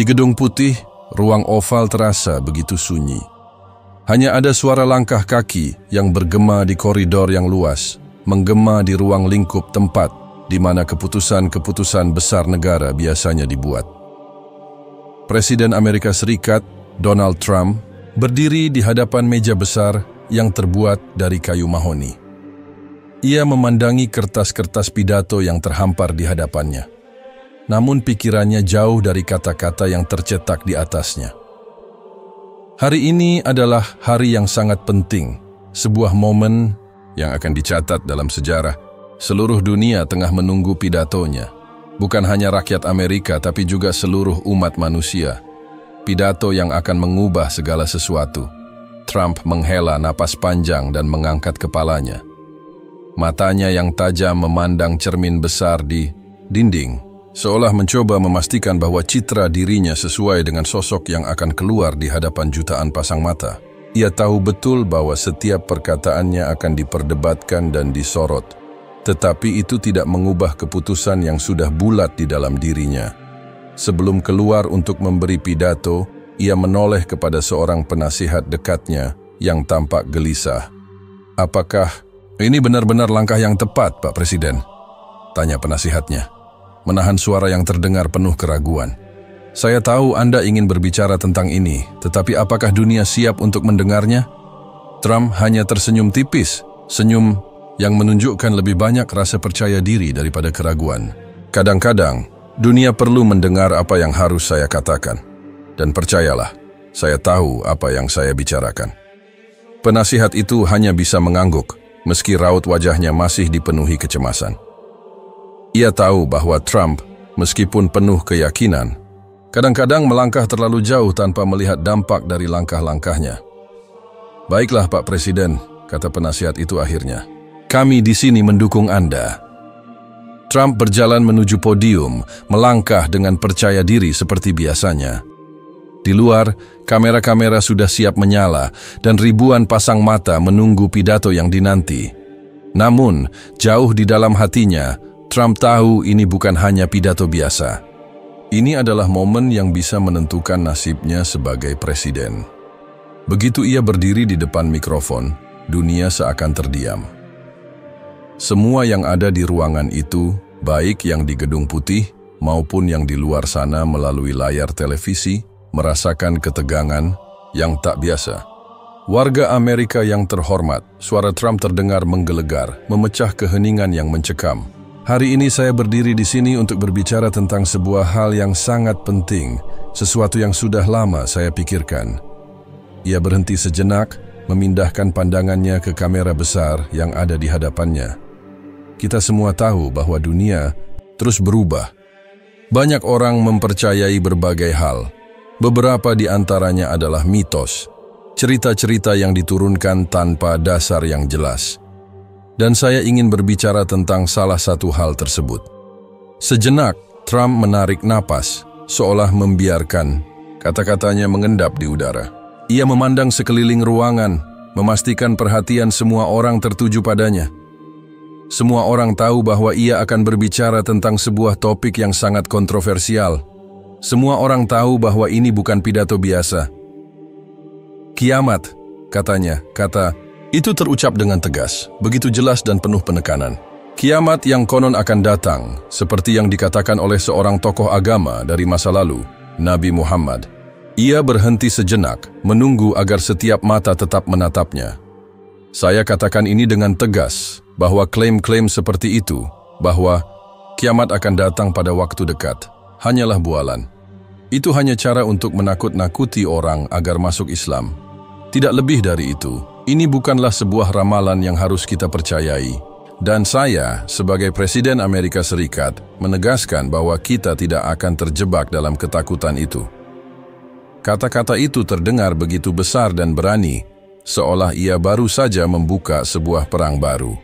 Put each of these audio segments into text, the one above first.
Di Gedung Putih, ruang oval terasa begitu sunyi. Hanya ada suara langkah kaki yang bergema di koridor yang luas, menggema di ruang lingkup tempat di mana keputusan-keputusan besar negara biasanya dibuat. Presiden Amerika Serikat, Donald Trump, berdiri di hadapan meja besar yang terbuat dari kayu mahoni. Ia memandangi kertas-kertas pidato yang terhampar di hadapannya. Namun pikirannya jauh dari kata-kata yang tercetak di atasnya. Hari ini adalah hari yang sangat penting, sebuah momen yang akan dicatat dalam sejarah. Seluruh dunia tengah menunggu pidatonya. Bukan hanya rakyat Amerika, tapi juga seluruh umat manusia. Pidato yang akan mengubah segala sesuatu. Trump menghela napas panjang dan mengangkat kepalanya. Matanya yang tajam memandang cermin besar di dinding, seolah mencoba memastikan bahwa citra dirinya sesuai dengan sosok yang akan keluar di hadapan jutaan pasang mata. Ia tahu betul bahwa setiap perkataannya akan diperdebatkan dan disorot. Tetapi itu tidak mengubah keputusan yang sudah bulat di dalam dirinya. Sebelum keluar untuk memberi pidato, ia menoleh kepada seorang penasihat dekatnya yang tampak gelisah. "Apakah ini benar-benar langkah yang tepat, Pak Presiden?" tanya penasihatnya, menahan suara yang terdengar penuh keraguan. "Saya tahu Anda ingin berbicara tentang ini, tetapi apakah dunia siap untuk mendengarnya?" Trump hanya tersenyum tipis, senyum yang menunjukkan lebih banyak rasa percaya diri daripada keraguan. "Kadang-kadang, dunia perlu mendengar apa yang harus saya katakan. Dan percayalah, saya tahu apa yang saya bicarakan." Penasihat itu hanya bisa mengangguk, meski raut wajahnya masih dipenuhi kecemasan. Ia tahu bahwa Trump, meskipun penuh keyakinan, kadang-kadang melangkah terlalu jauh tanpa melihat dampak dari langkah-langkahnya. "Baiklah, Pak Presiden," kata penasihat itu akhirnya. "Kami di sini mendukung Anda." Trump berjalan menuju podium, melangkah dengan percaya diri seperti biasanya. Di luar, kamera-kamera sudah siap menyala dan ribuan pasang mata menunggu pidato yang dinanti. Namun, jauh di dalam hatinya, Trump tahu ini bukan hanya pidato biasa. Ini adalah momen yang bisa menentukan nasibnya sebagai presiden. Begitu ia berdiri di depan mikrofon, dunia seakan terdiam. Semua yang ada di ruangan itu, baik yang di Gedung Putih maupun yang di luar sana melalui layar televisi, merasakan ketegangan yang tak biasa. "Warga Amerika yang terhormat," suara Trump terdengar menggelegar, memecah keheningan yang mencekam. "Hari ini saya berdiri di sini untuk berbicara tentang sebuah hal yang sangat penting, sesuatu yang sudah lama saya pikirkan." Ia berhenti sejenak, memindahkan pandangannya ke kamera besar yang ada di hadapannya. Kita semua tahu bahwa dunia terus berubah. Banyak orang mempercayai berbagai hal. Beberapa di antaranya adalah mitos, cerita-cerita yang diturunkan tanpa dasar yang jelas. Dan saya ingin berbicara tentang salah satu hal tersebut. Sejenak, Trump menarik napas, seolah membiarkan kata-katanya mengendap di udara. Ia memandang sekeliling ruangan, memastikan perhatian semua orang tertuju padanya. Semua orang tahu bahwa ia akan berbicara tentang sebuah topik yang sangat kontroversial. Semua orang tahu bahwa ini bukan pidato biasa. "Kiamat," katanya, itu terucap dengan tegas, begitu jelas dan penuh penekanan. Kiamat yang konon akan datang, seperti yang dikatakan oleh seorang tokoh agama dari masa lalu, Nabi Muhammad. Ia berhenti sejenak, menunggu agar setiap mata tetap menatapnya. Saya katakan ini dengan tegas, bahwa klaim-klaim seperti itu, bahwa kiamat akan datang pada waktu dekat, hanyalah bualan. Itu hanya cara untuk menakut-nakuti orang agar masuk Islam. Tidak lebih dari itu. Ini bukanlah sebuah ramalan yang harus kita percayai. Dan saya, sebagai Presiden Amerika Serikat, menegaskan bahwa kita tidak akan terjebak dalam ketakutan itu. Kata-kata itu terdengar begitu besar dan berani, seolah ia baru saja membuka sebuah perang baru.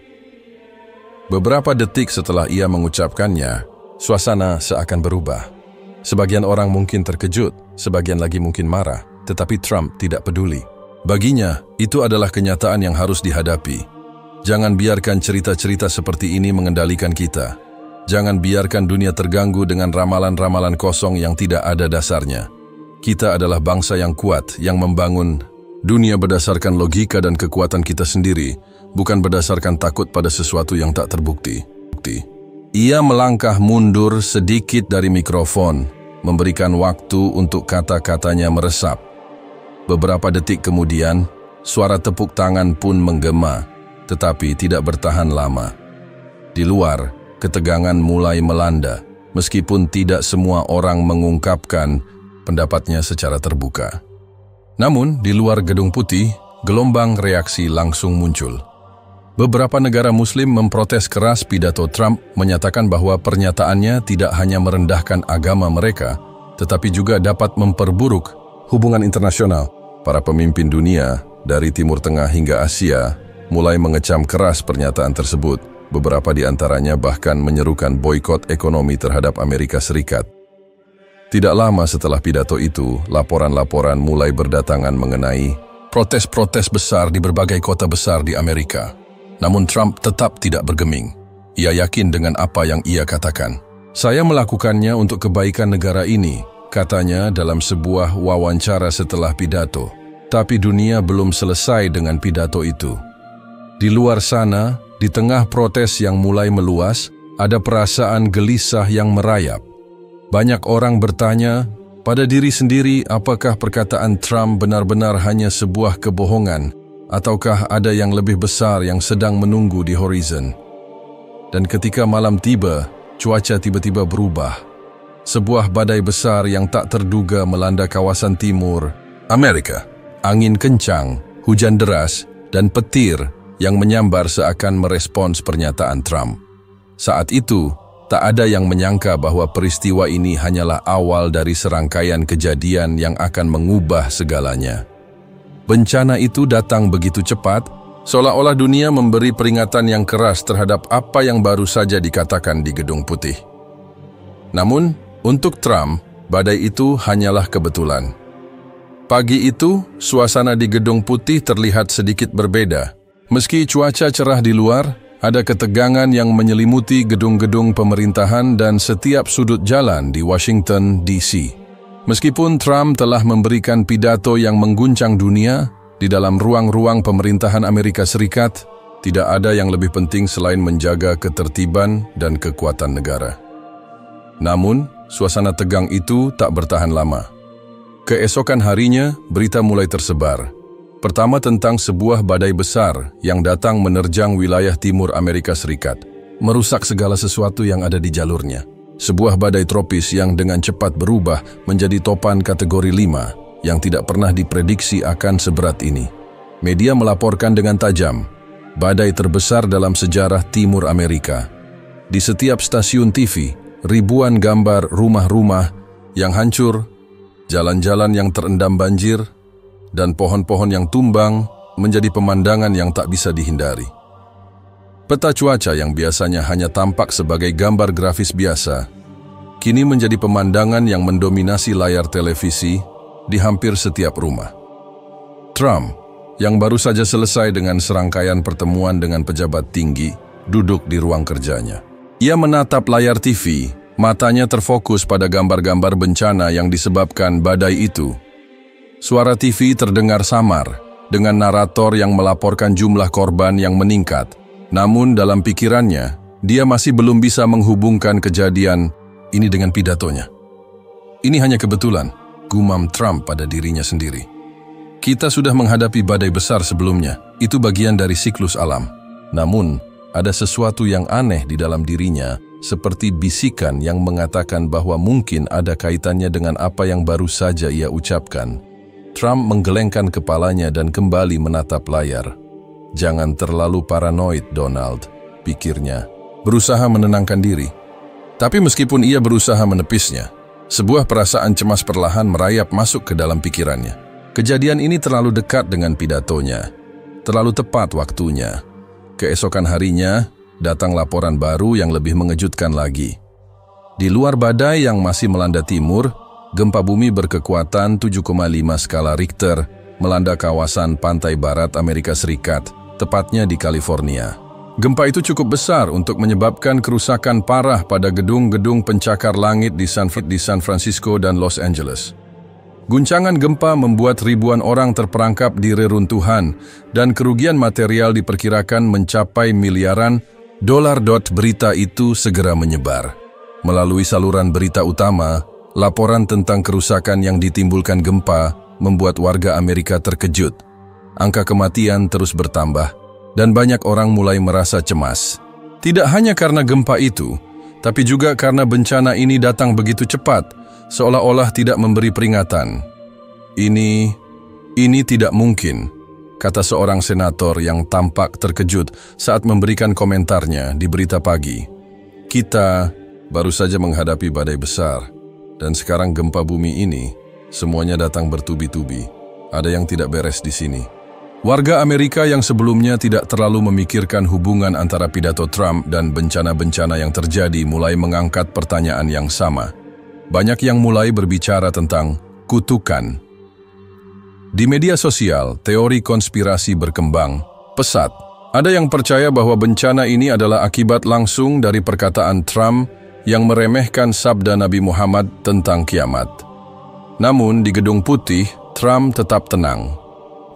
Beberapa detik setelah ia mengucapkannya, suasana seakan berubah. Sebagian orang mungkin terkejut, sebagian lagi mungkin marah, tetapi Trump tidak peduli. Baginya, itu adalah kenyataan yang harus dihadapi. Jangan biarkan cerita-cerita seperti ini mengendalikan kita. Jangan biarkan dunia terganggu dengan ramalan-ramalan kosong yang tidak ada dasarnya. Kita adalah bangsa yang kuat, yang membangun dunia berdasarkan logika dan kekuatan kita sendiri, bukan berdasarkan takut pada sesuatu yang tak terbukti. Ia melangkah mundur sedikit dari mikrofon, memberikan waktu untuk kata-katanya meresap. Beberapa detik kemudian, suara tepuk tangan pun menggema, tetapi tidak bertahan lama. Di luar, ketegangan mulai melanda, meskipun tidak semua orang mengungkapkan pendapatnya secara terbuka. Namun, di luar Gedung Putih, gelombang reaksi langsung muncul. Beberapa negara Muslim memprotes keras pidato Trump, menyatakan bahwa pernyataannya tidak hanya merendahkan agama mereka, tetapi juga dapat memperburuk hubungan internasional. Para pemimpin dunia, dari Timur Tengah hingga Asia, mulai mengecam keras pernyataan tersebut. Beberapa di antaranya bahkan menyerukan boikot ekonomi terhadap Amerika Serikat. Tidak lama setelah pidato itu, laporan-laporan mulai berdatangan mengenai protes-protes besar di berbagai kota besar di Amerika. Namun Trump tetap tidak bergeming. Ia yakin dengan apa yang ia katakan. "Saya melakukannya untuk kebaikan negara ini," katanya dalam sebuah wawancara setelah pidato. Tapi dunia belum selesai dengan pidato itu. Di luar sana, di tengah protes yang mulai meluas, ada perasaan gelisah yang merayap. Banyak orang bertanya pada diri sendiri apakah perkataan Trump benar-benar hanya sebuah kebohongan, ataukah ada yang lebih besar yang sedang menunggu di horizon. Dan ketika malam tiba, cuaca tiba-tiba berubah. Sebuah badai besar yang tak terduga melanda kawasan timur Amerika. Angin kencang, hujan deras, dan petir yang menyambar seakan merespons pernyataan Trump. Saat itu, tak ada yang menyangka bahwa peristiwa ini hanyalah awal dari serangkaian kejadian yang akan mengubah segalanya. Bencana itu datang begitu cepat, seolah-olah dunia memberi peringatan yang keras terhadap apa yang baru saja dikatakan di Gedung Putih. Namun, untuk Trump, badai itu hanyalah kebetulan. Pagi itu, suasana di Gedung Putih terlihat sedikit berbeda. Meski cuaca cerah di luar, ada ketegangan yang menyelimuti gedung-gedung pemerintahan dan setiap sudut jalan di Washington, D.C. Meskipun Trump telah memberikan pidato yang mengguncang dunia, di dalam ruang-ruang pemerintahan Amerika Serikat, tidak ada yang lebih penting selain menjaga ketertiban dan kekuatan negara. Namun, suasana tegang itu tak bertahan lama. Keesokan harinya, berita mulai tersebar. Pertama tentang sebuah badai besar yang datang menerjang wilayah timur Amerika Serikat, merusak segala sesuatu yang ada di jalurnya. Sebuah badai tropis yang dengan cepat berubah menjadi topan kategori 5 yang tidak pernah diprediksi akan seberat ini. Media melaporkan dengan tajam, badai terbesar dalam sejarah timur Amerika. Di setiap stasiun TV, ribuan gambar rumah-rumah yang hancur, jalan-jalan yang terendam banjir, dan pohon-pohon yang tumbang menjadi pemandangan yang tak bisa dihindari. Peta cuaca yang biasanya hanya tampak sebagai gambar grafis biasa, kini menjadi pemandangan yang mendominasi layar televisi di hampir setiap rumah. Trump, yang baru saja selesai dengan serangkaian pertemuan dengan pejabat tinggi, duduk di ruang kerjanya. Ia menatap layar TV, matanya terfokus pada gambar-gambar bencana yang disebabkan badai itu. Suara TV terdengar samar, dengan narator yang melaporkan jumlah korban yang meningkat. Namun dalam pikirannya, dia masih belum bisa menghubungkan kejadian ini dengan pidatonya. "Ini hanya kebetulan," gumam Trump pada dirinya sendiri. "Kita sudah menghadapi badai besar sebelumnya, itu bagian dari siklus alam." Namun, ada sesuatu yang aneh di dalam dirinya, seperti bisikan yang mengatakan bahwa mungkin ada kaitannya dengan apa yang baru saja ia ucapkan. Trump menggelengkan kepalanya dan kembali menatap layar. "Jangan terlalu paranoid, Donald," pikirnya, berusaha menenangkan diri. Tapi meskipun ia berusaha menepisnya, sebuah perasaan cemas perlahan merayap masuk ke dalam pikirannya. Kejadian ini terlalu dekat dengan pidatonya, terlalu tepat waktunya. Keesokan harinya, datang laporan baru yang lebih mengejutkan lagi. Di luar badai yang masih melanda timur, gempa bumi berkekuatan 7,5 skala Richter melanda kawasan pantai barat Amerika Serikat, tepatnya di California. Gempa itu cukup besar untuk menyebabkan kerusakan parah pada gedung-gedung pencakar langit di San Francisco dan Los Angeles. Guncangan gempa membuat ribuan orang terperangkap di reruntuhan dan kerugian material diperkirakan mencapai miliaran dolar. Berita itu segera menyebar. Melalui saluran berita utama, laporan tentang kerusakan yang ditimbulkan gempa membuat warga Amerika terkejut. Angka kematian terus bertambah, dan banyak orang mulai merasa cemas. Tidak hanya karena gempa itu, tapi juga karena bencana ini datang begitu cepat, seolah-olah tidak memberi peringatan. Ini tidak mungkin, kata seorang senator yang tampak terkejut saat memberikan komentarnya di berita pagi. Kita baru saja menghadapi badai besar, dan sekarang gempa bumi ini, semuanya datang bertubi-tubi. Ada yang tidak beres di sini. Warga Amerika yang sebelumnya tidak terlalu memikirkan hubungan antara pidato Trump dan bencana-bencana yang terjadi mulai mengangkat pertanyaan yang sama. Banyak yang mulai berbicara tentang kutukan. Di media sosial, teori konspirasi berkembang pesat. Ada yang percaya bahwa bencana ini adalah akibat langsung dari perkataan Trump yang meremehkan sabda Nabi Muhammad tentang kiamat. Namun di Gedung Putih, Trump tetap tenang.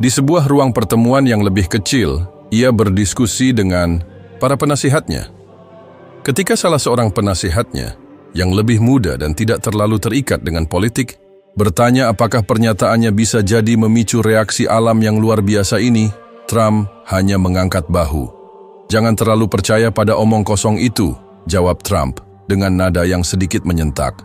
Di sebuah ruang pertemuan yang lebih kecil, ia berdiskusi dengan para penasihatnya. Ketika salah seorang penasihatnya, yang lebih muda dan tidak terlalu terikat dengan politik, bertanya apakah pernyataannya bisa jadi memicu reaksi alam yang luar biasa ini, Trump hanya mengangkat bahu. "Jangan terlalu percaya pada omong kosong itu," jawab Trump dengan nada yang sedikit menyentak.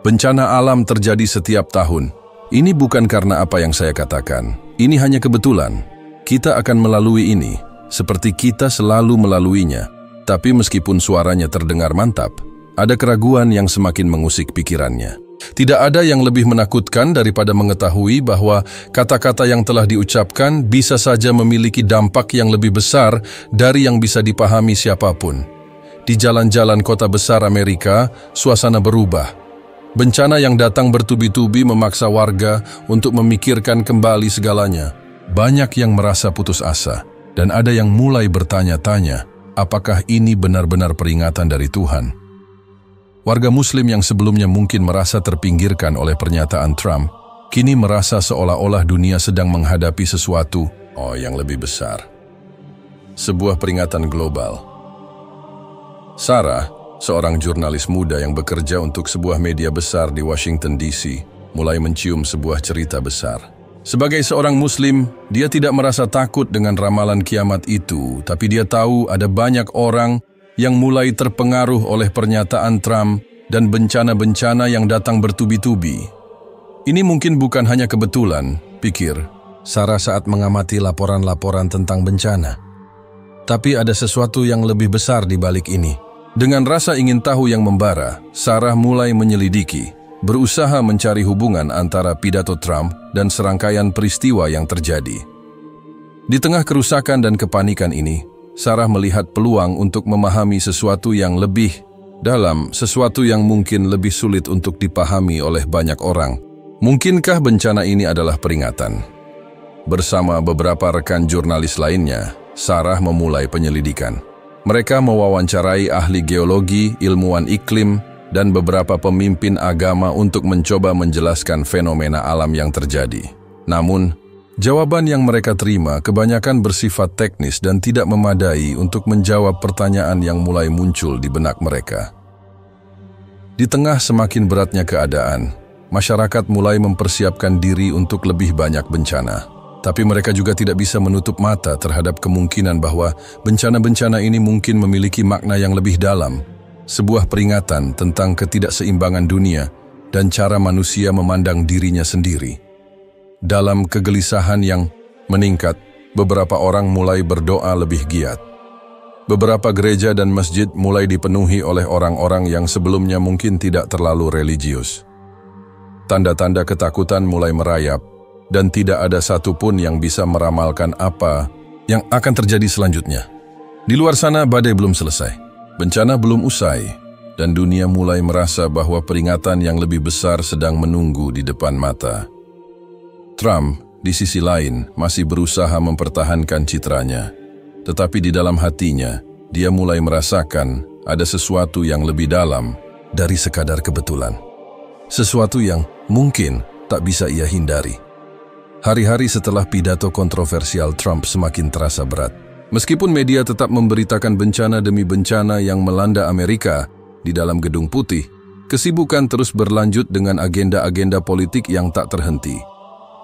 "Bencana alam terjadi setiap tahun. Ini bukan karena apa yang saya katakan. Ini hanya kebetulan. Kita akan melalui ini, seperti kita selalu melaluinya. Tapi meskipun suaranya terdengar mantap, ada keraguan yang semakin mengusik pikirannya. Tidak ada yang lebih menakutkan daripada mengetahui bahwa kata-kata yang telah diucapkan bisa saja memiliki dampak yang lebih besar dari yang bisa dipahami siapapun. Di jalan-jalan kota besar Amerika, suasana berubah. Bencana yang datang bertubi-tubi memaksa warga untuk memikirkan kembali segalanya. Banyak yang merasa putus asa, dan ada yang mulai bertanya-tanya, apakah ini benar-benar peringatan dari Tuhan? Warga Muslim yang sebelumnya mungkin merasa terpinggirkan oleh pernyataan Trump, kini merasa seolah-olah dunia sedang menghadapi sesuatu yang lebih besar. Sebuah peringatan global. Sarah, seorang jurnalis muda yang bekerja untuk sebuah media besar di Washington, D.C., mulai mencium sebuah cerita besar. Sebagai seorang Muslim, dia tidak merasa takut dengan ramalan kiamat itu, tapi dia tahu ada banyak orang yang mulai terpengaruh oleh pernyataan Trump dan bencana-bencana yang datang bertubi-tubi. Ini mungkin bukan hanya kebetulan, pikir Sarah saat mengamati laporan-laporan tentang bencana. Tapi ada sesuatu yang lebih besar di balik ini. Dengan rasa ingin tahu yang membara, Sarah mulai menyelidiki, berusaha mencari hubungan antara pidato Trump dan serangkaian peristiwa yang terjadi. Di tengah kerusakan dan kepanikan ini, Sarah melihat peluang untuk memahami sesuatu yang lebih dalam, sesuatu yang mungkin lebih sulit untuk dipahami oleh banyak orang. Mungkinkah bencana ini adalah peringatan? Bersama beberapa rekan jurnalis lainnya, Sarah memulai penyelidikan. Mereka mewawancarai ahli geologi, ilmuwan iklim, dan beberapa pemimpin agama untuk mencoba menjelaskan fenomena alam yang terjadi. Namun, jawaban yang mereka terima kebanyakan bersifat teknis dan tidak memadai untuk menjawab pertanyaan yang mulai muncul di benak mereka. Di tengah semakin beratnya keadaan, masyarakat mulai mempersiapkan diri untuk lebih banyak bencana. Tapi mereka juga tidak bisa menutup mata terhadap kemungkinan bahwa bencana-bencana ini mungkin memiliki makna yang lebih dalam, sebuah peringatan tentang ketidakseimbangan dunia dan cara manusia memandang dirinya sendiri. Dalam kegelisahan yang meningkat, beberapa orang mulai berdoa lebih giat. Beberapa gereja dan masjid mulai dipenuhi oleh orang-orang yang sebelumnya mungkin tidak terlalu religius. Tanda-tanda ketakutan mulai merayap, dan tidak ada satupun yang bisa meramalkan apa yang akan terjadi selanjutnya. Di luar sana badai belum selesai, bencana belum usai, dan dunia mulai merasa bahwa peringatan yang lebih besar sedang menunggu di depan mata. Trump, di sisi lain, masih berusaha mempertahankan citranya. Tetapi di dalam hatinya, dia mulai merasakan ada sesuatu yang lebih dalam dari sekadar kebetulan. Sesuatu yang mungkin tak bisa ia hindari. Hari-hari setelah pidato kontroversial Trump semakin terasa berat. Meskipun media tetap memberitakan bencana demi bencana yang melanda Amerika di dalam Gedung Putih, kesibukan terus berlanjut dengan agenda-agenda politik yang tak terhenti.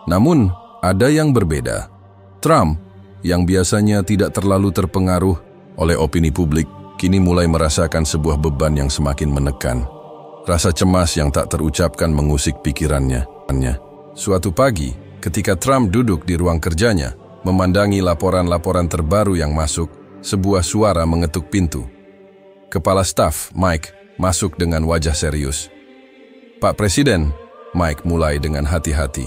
Namun, ada yang berbeda. Trump, yang biasanya tidak terlalu terpengaruh oleh opini publik, kini mulai merasakan sebuah beban yang semakin menekan. Rasa cemas yang tak terucapkan mengusik pikirannya. Suatu pagi, ketika Trump duduk di ruang kerjanya, memandangi laporan-laporan terbaru yang masuk, sebuah suara mengetuk pintu. Kepala staf, Mike, masuk dengan wajah serius. "Pak Presiden," Mike mulai dengan hati-hati.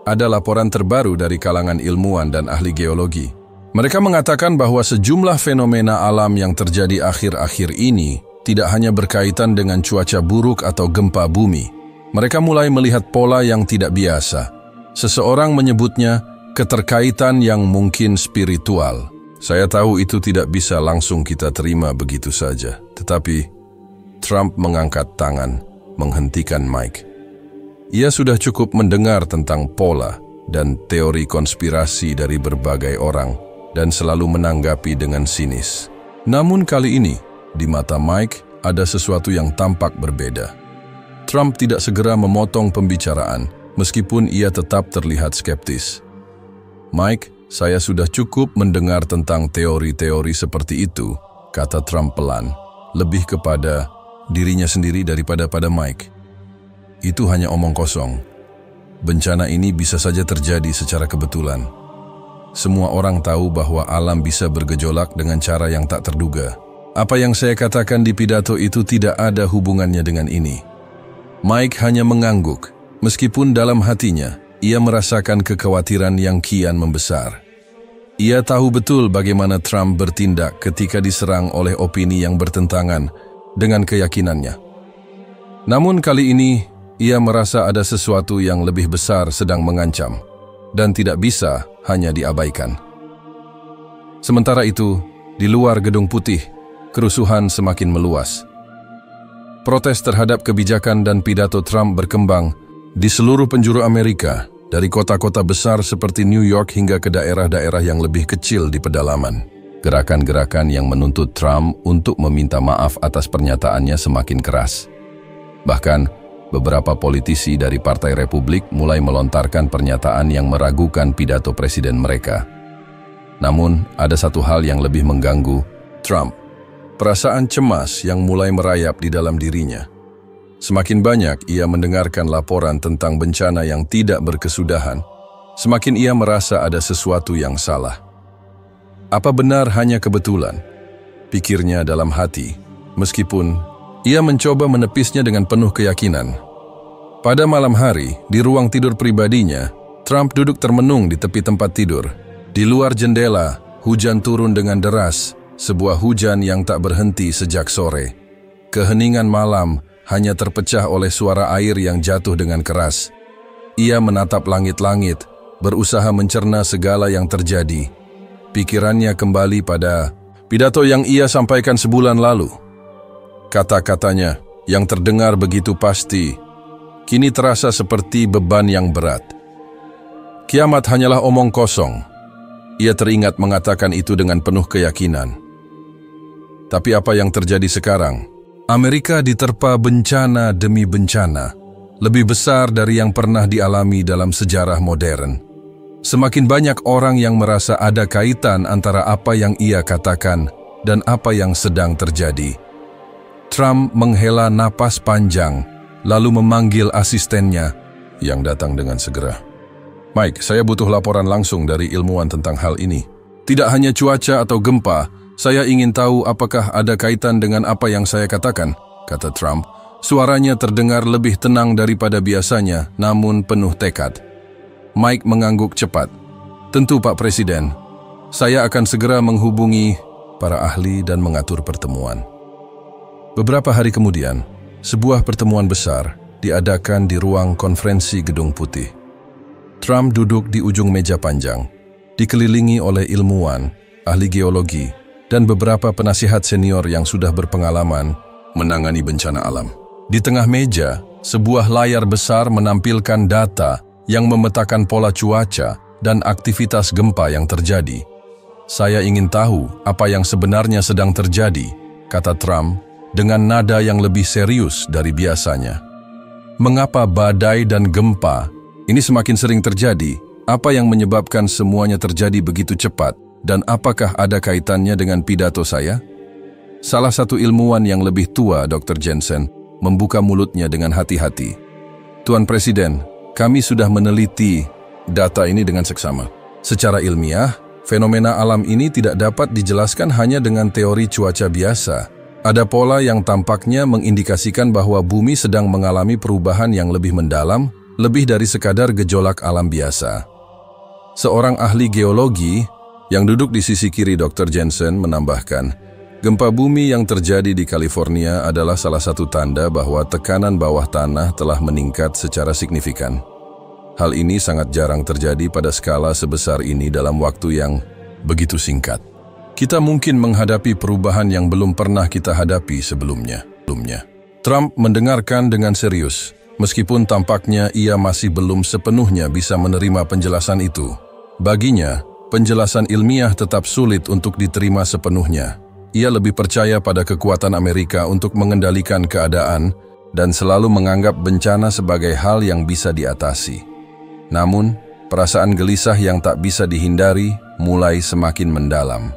"Ada laporan terbaru dari kalangan ilmuwan dan ahli geologi. Mereka mengatakan bahwa sejumlah fenomena alam yang terjadi akhir-akhir ini tidak hanya berkaitan dengan cuaca buruk atau gempa bumi. Mereka mulai melihat pola yang tidak biasa. Seseorang menyebutnya keterkaitan yang mungkin spiritual. Saya tahu itu tidak bisa langsung kita terima begitu saja. Tetapi Trump mengangkat tangan, menghentikan Mike. Ia sudah cukup mendengar tentang pola dan teori konspirasi dari berbagai orang dan selalu menanggapi dengan sinis. Namun kali ini, di mata Mike ada sesuatu yang tampak berbeda. Trump tidak segera memotong pembicaraan, meskipun ia tetap terlihat skeptis. "Mike, saya sudah cukup mendengar tentang teori-teori seperti itu," kata Trump pelan, lebih kepada dirinya sendiri daripada pada Mike. "Itu hanya omong kosong. Bencana ini bisa saja terjadi secara kebetulan. Semua orang tahu bahwa alam bisa bergejolak dengan cara yang tak terduga. Apa yang saya katakan di pidato itu tidak ada hubungannya dengan ini." Mike hanya mengangguk, meskipun dalam hatinya ia merasakan kekhawatiran yang kian membesar. Ia tahu betul bagaimana Trump bertindak ketika diserang oleh opini yang bertentangan dengan keyakinannya. Namun kali ini, ia merasa ada sesuatu yang lebih besar sedang mengancam, dan tidak bisa hanya diabaikan. Sementara itu, di luar Gedung Putih, kerusuhan semakin meluas. Protes terhadap kebijakan dan pidato Trump berkembang di seluruh penjuru Amerika, dari kota-kota besar seperti New York hingga ke daerah-daerah yang lebih kecil di pedalaman. Gerakan-gerakan yang menuntut Trump untuk meminta maaf atas pernyataannya semakin keras. Bahkan, beberapa politisi dari Partai Republik mulai melontarkan pernyataan yang meragukan pidato presiden mereka. Namun, ada satu hal yang lebih mengganggu Trump. Perasaan cemas yang mulai merayap di dalam dirinya. Semakin banyak ia mendengarkan laporan tentang bencana yang tidak berkesudahan, semakin ia merasa ada sesuatu yang salah. Apa benar hanya kebetulan? Pikirnya dalam hati, meskipun ia mencoba menepisnya dengan penuh keyakinan. Pada malam hari, di ruang tidur pribadinya, Trump duduk termenung di tepi tempat tidur. Di luar jendela, hujan turun dengan deras, sebuah hujan yang tak berhenti sejak sore. Keheningan malam hanya terpecah oleh suara air yang jatuh dengan keras. Ia menatap langit-langit, berusaha mencerna segala yang terjadi. Pikirannya kembali pada pidato yang ia sampaikan sebulan lalu. Kata-katanya yang terdengar begitu pasti, kini terasa seperti beban yang berat. Kiamat hanyalah omong kosong. Ia teringat mengatakan itu dengan penuh keyakinan. Tapi apa yang terjadi sekarang? Amerika diterpa bencana demi bencana, lebih besar dari yang pernah dialami dalam sejarah modern. Semakin banyak orang yang merasa ada kaitan antara apa yang ia katakan dan apa yang sedang terjadi. Trump menghela napas panjang, lalu memanggil asistennya yang datang dengan segera. "Mike, saya butuh laporan langsung dari ilmuwan tentang hal ini. Tidak hanya cuaca atau gempa, saya ingin tahu apakah ada kaitan dengan apa yang saya katakan," kata Trump. Suaranya terdengar lebih tenang daripada biasanya, namun penuh tekad. Mike mengangguk cepat. "Tentu Pak Presiden, saya akan segera menghubungi para ahli dan mengatur pertemuan." Beberapa hari kemudian, sebuah pertemuan besar diadakan di ruang konferensi Gedung Putih. Trump duduk di ujung meja panjang, dikelilingi oleh ilmuwan ahli geologi, dan beberapa penasihat senior yang sudah berpengalaman menangani bencana alam. Di tengah meja, sebuah layar besar menampilkan data yang memetakan pola cuaca dan aktivitas gempa yang terjadi. "Saya ingin tahu apa yang sebenarnya sedang terjadi," kata Trump dengan nada yang lebih serius dari biasanya. "Mengapa badai dan gempa ini semakin sering terjadi? Apa yang menyebabkan semuanya terjadi begitu cepat? Dan apakah ada kaitannya dengan pidato saya?" Salah satu ilmuwan yang lebih tua, Dr. Jensen, membuka mulutnya dengan hati-hati. "Tuan Presiden, kami sudah meneliti data ini dengan seksama. Secara ilmiah, fenomena alam ini tidak dapat dijelaskan hanya dengan teori cuaca biasa. Ada pola yang tampaknya mengindikasikan bahwa bumi sedang mengalami perubahan yang lebih mendalam, lebih dari sekadar gejolak alam biasa." Seorang ahli geologi yang duduk di sisi kiri Dr. Jensen menambahkan, gempa bumi yang terjadi di California adalah salah satu tanda bahwa tekanan bawah tanah telah meningkat secara signifikan. Hal ini sangat jarang terjadi pada skala sebesar ini dalam waktu yang begitu singkat. Kita mungkin menghadapi perubahan yang belum pernah kita hadapi sebelumnya. Trump mendengarkan dengan serius. Meskipun tampaknya ia masih belum sepenuhnya bisa menerima penjelasan itu. Baginya, penjelasan ilmiah tetap sulit untuk diterima sepenuhnya. Ia lebih percaya pada kekuatan Amerika untuk mengendalikan keadaan dan selalu menganggap bencana sebagai hal yang bisa diatasi. Namun, perasaan gelisah yang tak bisa dihindari mulai semakin mendalam.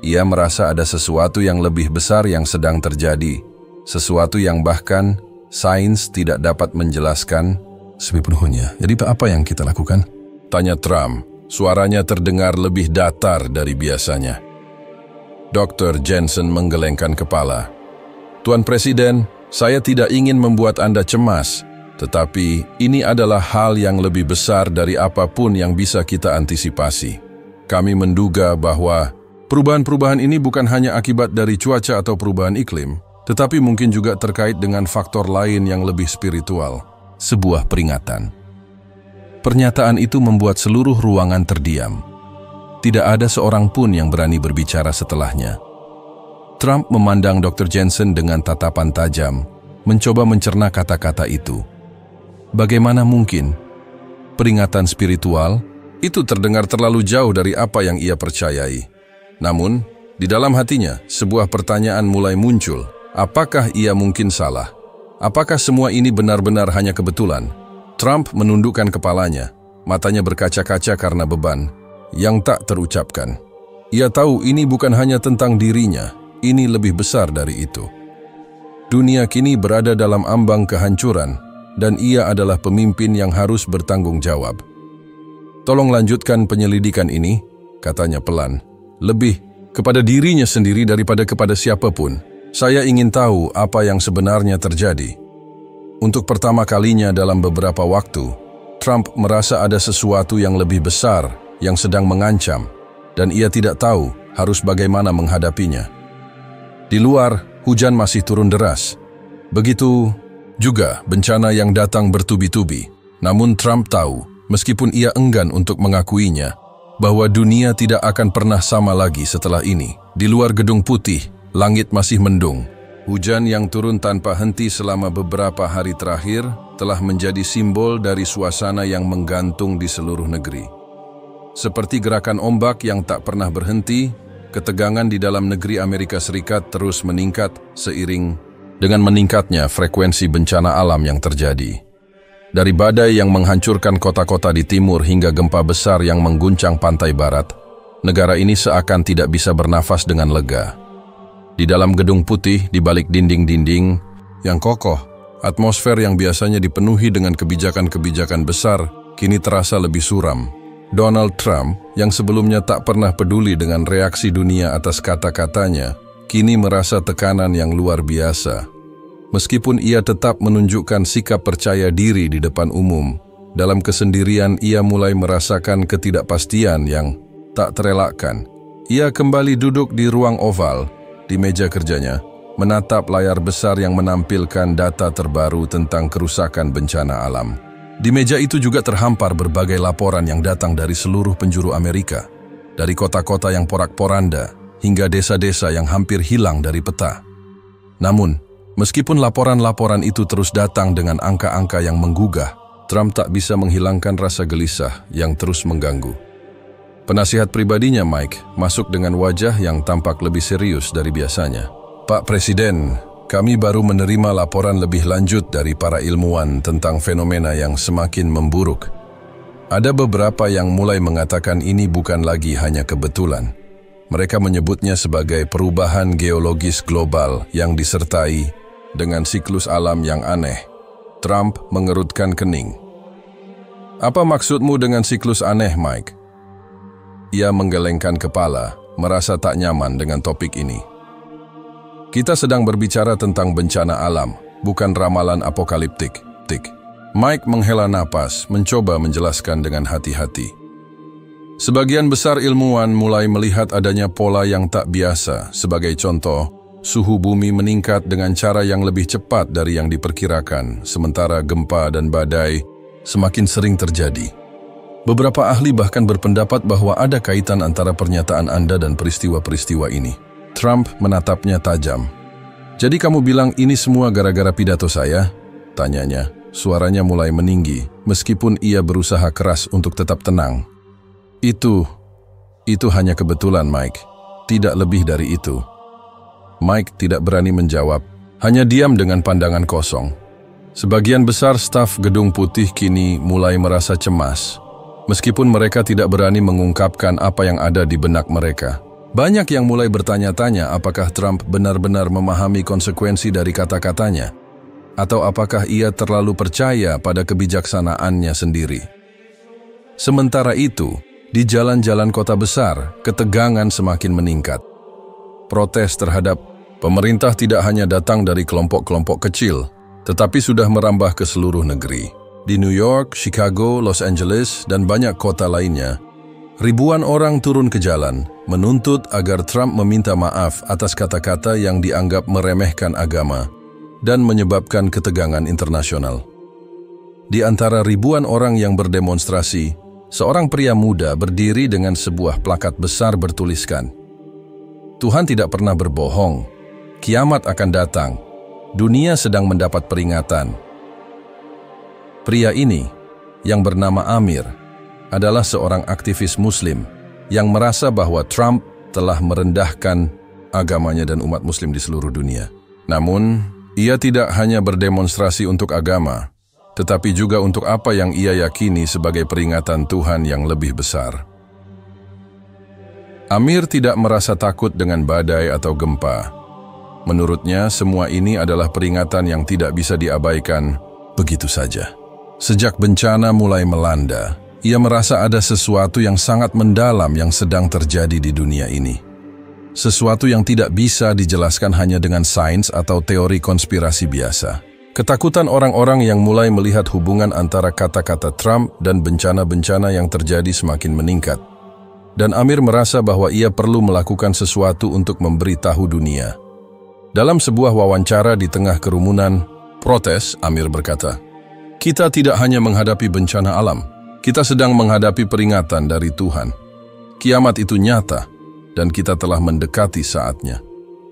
Ia merasa ada sesuatu yang lebih besar yang sedang terjadi, sesuatu yang bahkan sains tidak dapat menjelaskan sepenuhnya. "Jadi apa yang kita lakukan?" tanya Trump. Suaranya terdengar lebih datar dari biasanya. Dr. Jensen menggelengkan kepala. "Tuan Presiden, saya tidak ingin membuat Anda cemas, tetapi ini adalah hal yang lebih besar dari apapun yang bisa kita antisipasi. Kami menduga bahwa perubahan-perubahan ini bukan hanya akibat dari cuaca atau perubahan iklim, tetapi mungkin juga terkait dengan faktor lain yang lebih spiritual." Sebuah peringatan. Pernyataan itu membuat seluruh ruangan terdiam. Tidak ada seorang pun yang berani berbicara setelahnya. Trump memandang Dr. Jensen dengan tatapan tajam, mencoba mencerna kata-kata itu. Bagaimana mungkin? Peringatan spiritual itu terdengar terlalu jauh dari apa yang ia percayai. Namun, di dalam hatinya, sebuah pertanyaan mulai muncul. Apakah ia mungkin salah? Apakah semua ini benar-benar hanya kebetulan? Trump menundukkan kepalanya, matanya berkaca-kaca karena beban yang tak terucapkan. Ia tahu ini bukan hanya tentang dirinya, ini lebih besar dari itu. Dunia kini berada dalam ambang kehancuran, dan ia adalah pemimpin yang harus bertanggung jawab. "Tolong lanjutkan penyelidikan ini," katanya pelan. "Lebih kepada dirinya sendiri daripada kepada siapapun. Saya ingin tahu apa yang sebenarnya terjadi." Untuk pertama kalinya dalam beberapa waktu, Trump merasa ada sesuatu yang lebih besar yang sedang mengancam, dan ia tidak tahu harus bagaimana menghadapinya. Di luar, hujan masih turun deras. Begitu juga bencana yang datang bertubi-tubi. Namun Trump tahu, meskipun ia enggan untuk mengakuinya, bahwa dunia tidak akan pernah sama lagi setelah ini. Di luar Gedung Putih, langit masih mendung. Hujan yang turun tanpa henti selama beberapa hari terakhir telah menjadi simbol dari suasana yang menggantung di seluruh negeri. Seperti gerakan ombak yang tak pernah berhenti, ketegangan di dalam negeri Amerika Serikat terus meningkat seiring dengan meningkatnya frekuensi bencana alam yang terjadi. Dari badai yang menghancurkan kota-kota di timur hingga gempa besar yang mengguncang pantai barat, negara ini seakan tidak bisa bernafas dengan lega. Di dalam Gedung Putih, di balik dinding-dinding yang kokoh, atmosfer yang biasanya dipenuhi dengan kebijakan-kebijakan besar kini terasa lebih suram. Donald Trump, yang sebelumnya tak pernah peduli dengan reaksi dunia atas kata-katanya, kini merasa tekanan yang luar biasa. Meskipun ia tetap menunjukkan sikap percaya diri di depan umum, dalam kesendirian ia mulai merasakan ketidakpastian yang tak terelakkan. Ia kembali duduk di ruang oval, di meja kerjanya, menatap layar besar yang menampilkan data terbaru tentang kerusakan bencana alam. Di meja itu juga terhampar berbagai laporan yang datang dari seluruh penjuru Amerika. dari kota-kota yang porak-poranda hingga desa-desa yang hampir hilang dari peta. Namun, meskipun laporan-laporan itu terus datang dengan angka-angka yang menggugah, Trump tak bisa menghilangkan rasa gelisah yang terus mengganggu. Penasihat pribadinya Mike masuk dengan wajah yang tampak lebih serius dari biasanya. "Pak Presiden, kami baru menerima laporan lebih lanjut dari para ilmuwan tentang fenomena yang semakin memburuk. Ada beberapa yang mulai mengatakan ini bukan lagi hanya kebetulan. Mereka menyebutnya sebagai perubahan geologis global yang disertai dengan siklus alam yang aneh." Trump mengerutkan kening. "Apa maksudmu dengan siklus aneh, Mike?" Ia menggelengkan kepala, merasa tak nyaman dengan topik ini. "Kita sedang berbicara tentang bencana alam, bukan ramalan apokaliptik." Mike menghela napas, mencoba menjelaskan dengan hati-hati. "Sebagian besar ilmuwan mulai melihat adanya pola yang tak biasa. Sebagai contoh, suhu bumi meningkat dengan cara yang lebih cepat dari yang diperkirakan, sementara gempa dan badai semakin sering terjadi. Beberapa ahli bahkan berpendapat bahwa ada kaitan antara pernyataan Anda dan peristiwa-peristiwa ini." Trump menatapnya tajam. "Jadi kamu bilang ini semua gara-gara pidato saya?" tanyanya. Suaranya mulai meninggi, meskipun ia berusaha keras untuk tetap tenang. Itu hanya kebetulan, Mike. Tidak lebih dari itu." Mike tidak berani menjawab, hanya diam dengan pandangan kosong. Sebagian besar staf Gedung Putih kini mulai merasa cemas, meskipun mereka tidak berani mengungkapkan apa yang ada di benak mereka. Banyak yang mulai bertanya-tanya apakah Trump benar-benar memahami konsekuensi dari kata-katanya, atau apakah ia terlalu percaya pada kebijaksanaannya sendiri. Sementara itu, di jalan-jalan kota besar, ketegangan semakin meningkat. Protes terhadap pemerintah tidak hanya datang dari kelompok-kelompok kecil, tetapi sudah merambah ke seluruh negeri. Di New York, Chicago, Los Angeles, dan banyak kota lainnya, ribuan orang turun ke jalan, menuntut agar Trump meminta maaf atas kata-kata yang dianggap meremehkan agama dan menyebabkan ketegangan internasional. Di antara ribuan orang yang berdemonstrasi, seorang pria muda berdiri dengan sebuah plakat besar bertuliskan, "Tuhan tidak pernah berbohong, kiamat akan datang, dunia sedang mendapat peringatan." Pria ini, yang bernama Amir, adalah seorang aktivis Muslim yang merasa bahwa Trump telah merendahkan agamanya dan umat Muslim di seluruh dunia. Namun, ia tidak hanya berdemonstrasi untuk agama, tetapi juga untuk apa yang ia yakini sebagai peringatan Tuhan yang lebih besar. Amir tidak merasa takut dengan badai atau gempa. Menurutnya, semua ini adalah peringatan yang tidak bisa diabaikan begitu saja. Sejak bencana mulai melanda, ia merasa ada sesuatu yang sangat mendalam yang sedang terjadi di dunia ini. Sesuatu yang tidak bisa dijelaskan hanya dengan sains atau teori konspirasi biasa. Ketakutan orang-orang yang mulai melihat hubungan antara kata-kata Trump dan bencana-bencana yang terjadi semakin meningkat. Dan Amir merasa bahwa ia perlu melakukan sesuatu untuk memberitahu dunia. Dalam sebuah wawancara di tengah kerumunan protes, Amir berkata, "Kita tidak hanya menghadapi bencana alam, kita sedang menghadapi peringatan dari Tuhan. Kiamat itu nyata, dan kita telah mendekati saatnya.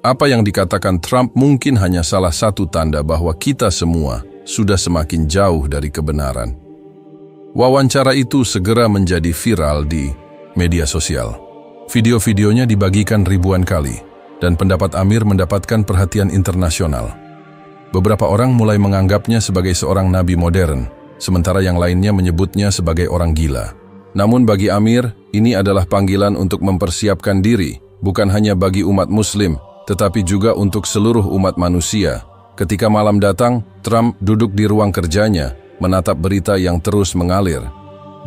Apa yang dikatakan Trump mungkin hanya salah satu tanda bahwa kita semua sudah semakin jauh dari kebenaran." Wawancara itu segera menjadi viral di media sosial. Video-videonya dibagikan ribuan kali, dan pendapat Amir mendapatkan perhatian internasional. Beberapa orang mulai menganggapnya sebagai seorang nabi modern, sementara yang lainnya menyebutnya sebagai orang gila. Namun bagi Amir, ini adalah panggilan untuk mempersiapkan diri, bukan hanya bagi umat Muslim, tetapi juga untuk seluruh umat manusia. Ketika malam datang, Trump duduk di ruang kerjanya, menatap berita yang terus mengalir.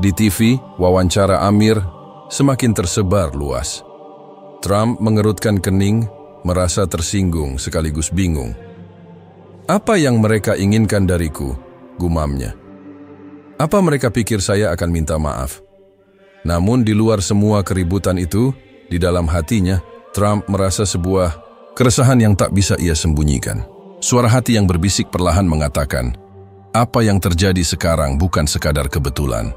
Di TV, wawancara Amir semakin tersebar luas. Trump mengerutkan kening, merasa tersinggung sekaligus bingung. "Apa yang mereka inginkan dariku?" gumamnya. "Apa mereka pikir saya akan minta maaf?" Namun di luar semua keributan itu, di dalam hatinya, Trump merasa sebuah keresahan yang tak bisa ia sembunyikan. Suara hati yang berbisik perlahan mengatakan, apa yang terjadi sekarang bukan sekadar kebetulan.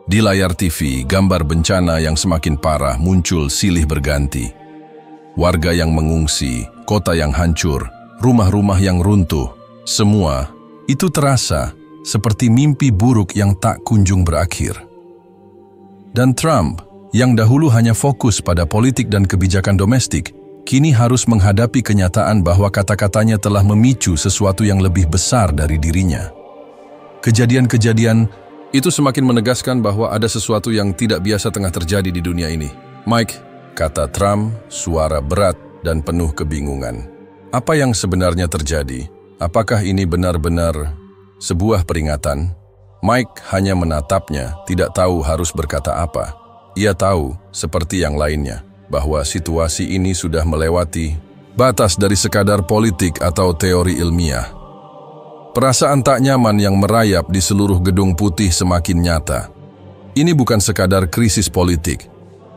Di layar TV, gambar bencana yang semakin parah muncul silih berganti. Warga yang mengungsi, kota yang hancur, rumah-rumah yang runtuh, semua itu terasa seperti mimpi buruk yang tak kunjung berakhir. Dan Trump, yang dahulu hanya fokus pada politik dan kebijakan domestik, kini harus menghadapi kenyataan bahwa kata-katanya telah memicu sesuatu yang lebih besar dari dirinya. Kejadian-kejadian itu semakin menegaskan bahwa ada sesuatu yang tidak biasa tengah terjadi di dunia ini. "Mike," kata Trump, suara berat dan penuh kebingungan. "Apa yang sebenarnya terjadi? Apakah ini benar-benar sebuah peringatan?" Mike hanya menatapnya, tidak tahu harus berkata apa. Ia tahu, seperti yang lainnya, bahwa situasi ini sudah melewati batas dari sekadar politik atau teori ilmiah. Perasaan tak nyaman yang merayap di seluruh gedung putih semakin nyata. Ini bukan sekadar krisis politik.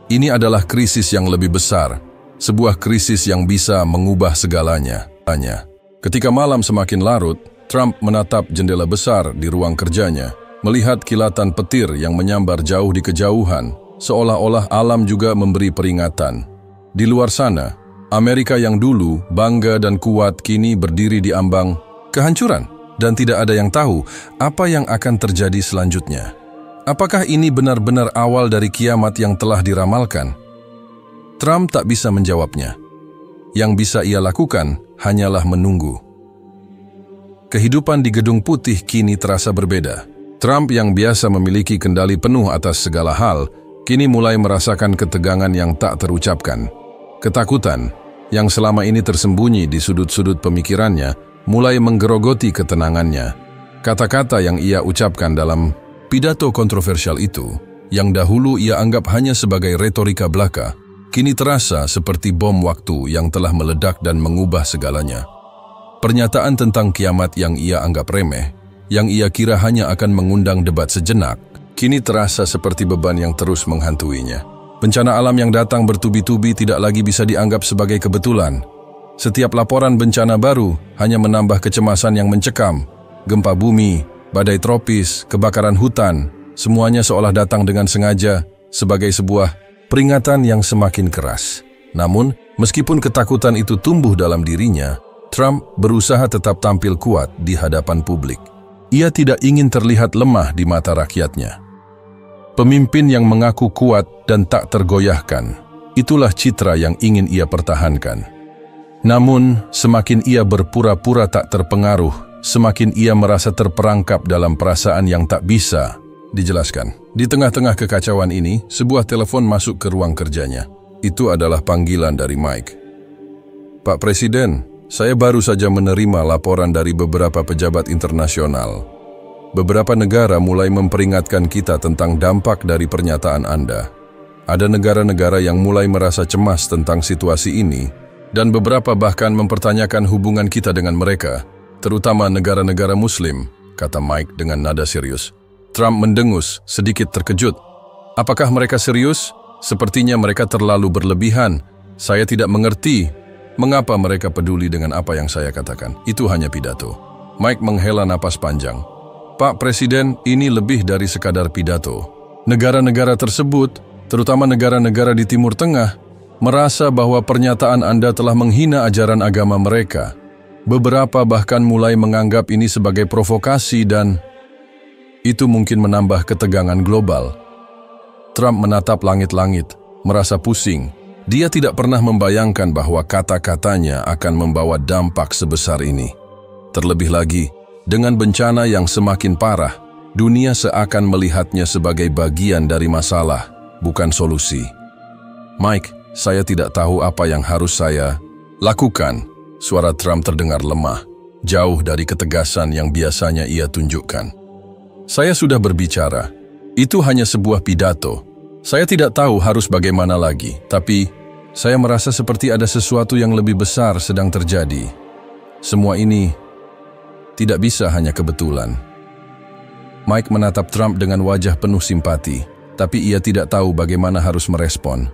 Ini adalah krisis yang lebih besar, sebuah krisis yang bisa mengubah segalanya. Ketika malam semakin larut, Trump menatap jendela besar di ruang kerjanya, melihat kilatan petir yang menyambar jauh di kejauhan, seolah-olah alam juga memberi peringatan. Di luar sana, Amerika yang dulu bangga dan kuat kini berdiri di ambang kehancuran, dan tidak ada yang tahu apa yang akan terjadi selanjutnya. Apakah ini benar-benar awal dari kiamat yang telah diramalkan? Trump tak bisa menjawabnya. Yang bisa ia lakukan hanyalah menunggu. Kehidupan di Gedung Putih kini terasa berbeda. Trump yang biasa memiliki kendali penuh atas segala hal, kini mulai merasakan ketegangan yang tak terucapkan. Ketakutan, yang selama ini tersembunyi di sudut-sudut pemikirannya, mulai menggerogoti ketenangannya. Kata-kata yang ia ucapkan dalam pidato kontroversial itu, yang dahulu ia anggap hanya sebagai retorika belaka, kini terasa seperti bom waktu yang telah meledak dan mengubah segalanya. Pernyataan tentang kiamat yang ia anggap remeh, yang ia kira hanya akan mengundang debat sejenak, kini terasa seperti beban yang terus menghantuinya. Bencana alam yang datang bertubi-tubi tidak lagi bisa dianggap sebagai kebetulan. Setiap laporan bencana baru hanya menambah kecemasan yang mencekam. Gempa bumi, badai tropis, kebakaran hutan, semuanya seolah datang dengan sengaja sebagai sebuah peringatan yang semakin keras. Namun, meskipun ketakutan itu tumbuh dalam dirinya, Trump berusaha tetap tampil kuat di hadapan publik. Ia tidak ingin terlihat lemah di mata rakyatnya. Pemimpin yang mengaku kuat dan tak tergoyahkan, itulah citra yang ingin ia pertahankan. Namun, semakin ia berpura-pura tak terpengaruh, semakin ia merasa terperangkap dalam perasaan yang tak bisa dijelaskan. Di tengah-tengah kekacauan ini, sebuah telepon masuk ke ruang kerjanya. Itu adalah panggilan dari Mike. "Pak Presiden, saya baru saja menerima laporan dari beberapa pejabat internasional. Beberapa negara mulai memperingatkan kita tentang dampak dari pernyataan Anda. Ada negara-negara yang mulai merasa cemas tentang situasi ini, dan beberapa bahkan mempertanyakan hubungan kita dengan mereka, terutama negara-negara Muslim," kata Mike dengan nada serius. Trump mendengus, sedikit terkejut. "Apakah mereka serius? Sepertinya mereka terlalu berlebihan. Saya tidak mengerti mengapa mereka peduli dengan apa yang saya katakan. Itu hanya pidato." Mike menghela napas panjang. "Pak Presiden, ini lebih dari sekadar pidato. Negara-negara tersebut, terutama negara-negara di Timur Tengah, merasa bahwa pernyataan Anda telah menghina ajaran agama mereka. Beberapa bahkan mulai menganggap ini sebagai provokasi dan itu mungkin menambah ketegangan global." Trump menatap langit-langit, merasa pusing. Dia tidak pernah membayangkan bahwa kata-katanya akan membawa dampak sebesar ini. Terlebih lagi, dengan bencana yang semakin parah, dunia seakan melihatnya sebagai bagian dari masalah, bukan solusi. "Mike, saya tidak tahu apa yang harus saya lakukan." Suara Trump terdengar lemah, jauh dari ketegasan yang biasanya ia tunjukkan. "Saya sudah berbicara. Itu hanya sebuah pidato. Saya tidak tahu harus bagaimana lagi, tapi saya merasa seperti ada sesuatu yang lebih besar sedang terjadi. Semua ini tidak bisa hanya kebetulan." Mike menatap Trump dengan wajah penuh simpati, tapi ia tidak tahu bagaimana harus merespon.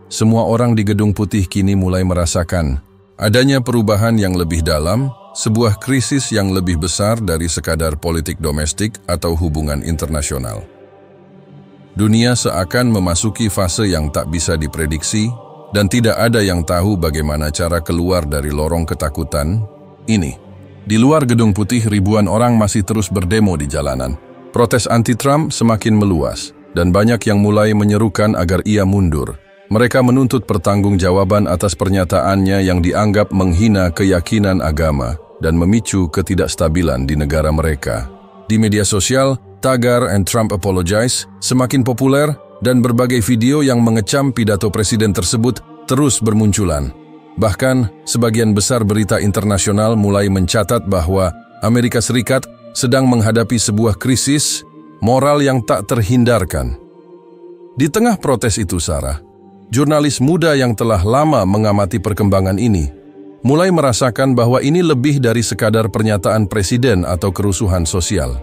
Semua orang di Gedung Putih kini mulai merasakan adanya perubahan yang lebih dalam, sebuah krisis yang lebih besar dari sekadar politik domestik atau hubungan internasional. Dunia seakan memasuki fase yang tak bisa diprediksi dan tidak ada yang tahu bagaimana cara keluar dari lorong ketakutan ini. Di luar Gedung Putih, ribuan orang masih terus berdemo di jalanan. Protes anti-Trump semakin meluas dan banyak yang mulai menyerukan agar ia mundur. Mereka menuntut pertanggungjawaban atas pernyataannya yang dianggap menghina keyakinan agama dan memicu ketidakstabilan di negara mereka. Di media sosial, tagar "And Trump Apologize" semakin populer dan berbagai video yang mengecam pidato presiden tersebut terus bermunculan. Bahkan, sebagian besar berita internasional mulai mencatat bahwa Amerika Serikat sedang menghadapi sebuah krisis moral yang tak terhindarkan. Di tengah protes itu, Sarah, jurnalis muda yang telah lama mengamati perkembangan ini mulai merasakan bahwa ini lebih dari sekadar pernyataan presiden atau kerusuhan sosial.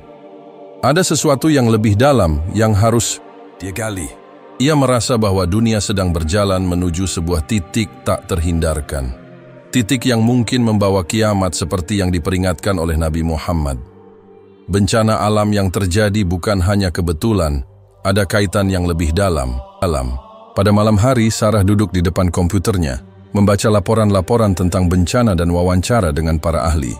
Ada sesuatu yang lebih dalam yang harus digali. Ia merasa bahwa dunia sedang berjalan menuju sebuah titik tak terhindarkan. Titik yang mungkin membawa kiamat seperti yang diperingatkan oleh Nabi Muhammad. Bencana alam yang terjadi bukan hanya kebetulan, ada kaitan yang lebih dalam. Pada malam hari, Sarah duduk di depan komputernya, membaca laporan-laporan tentang bencana dan wawancara dengan para ahli.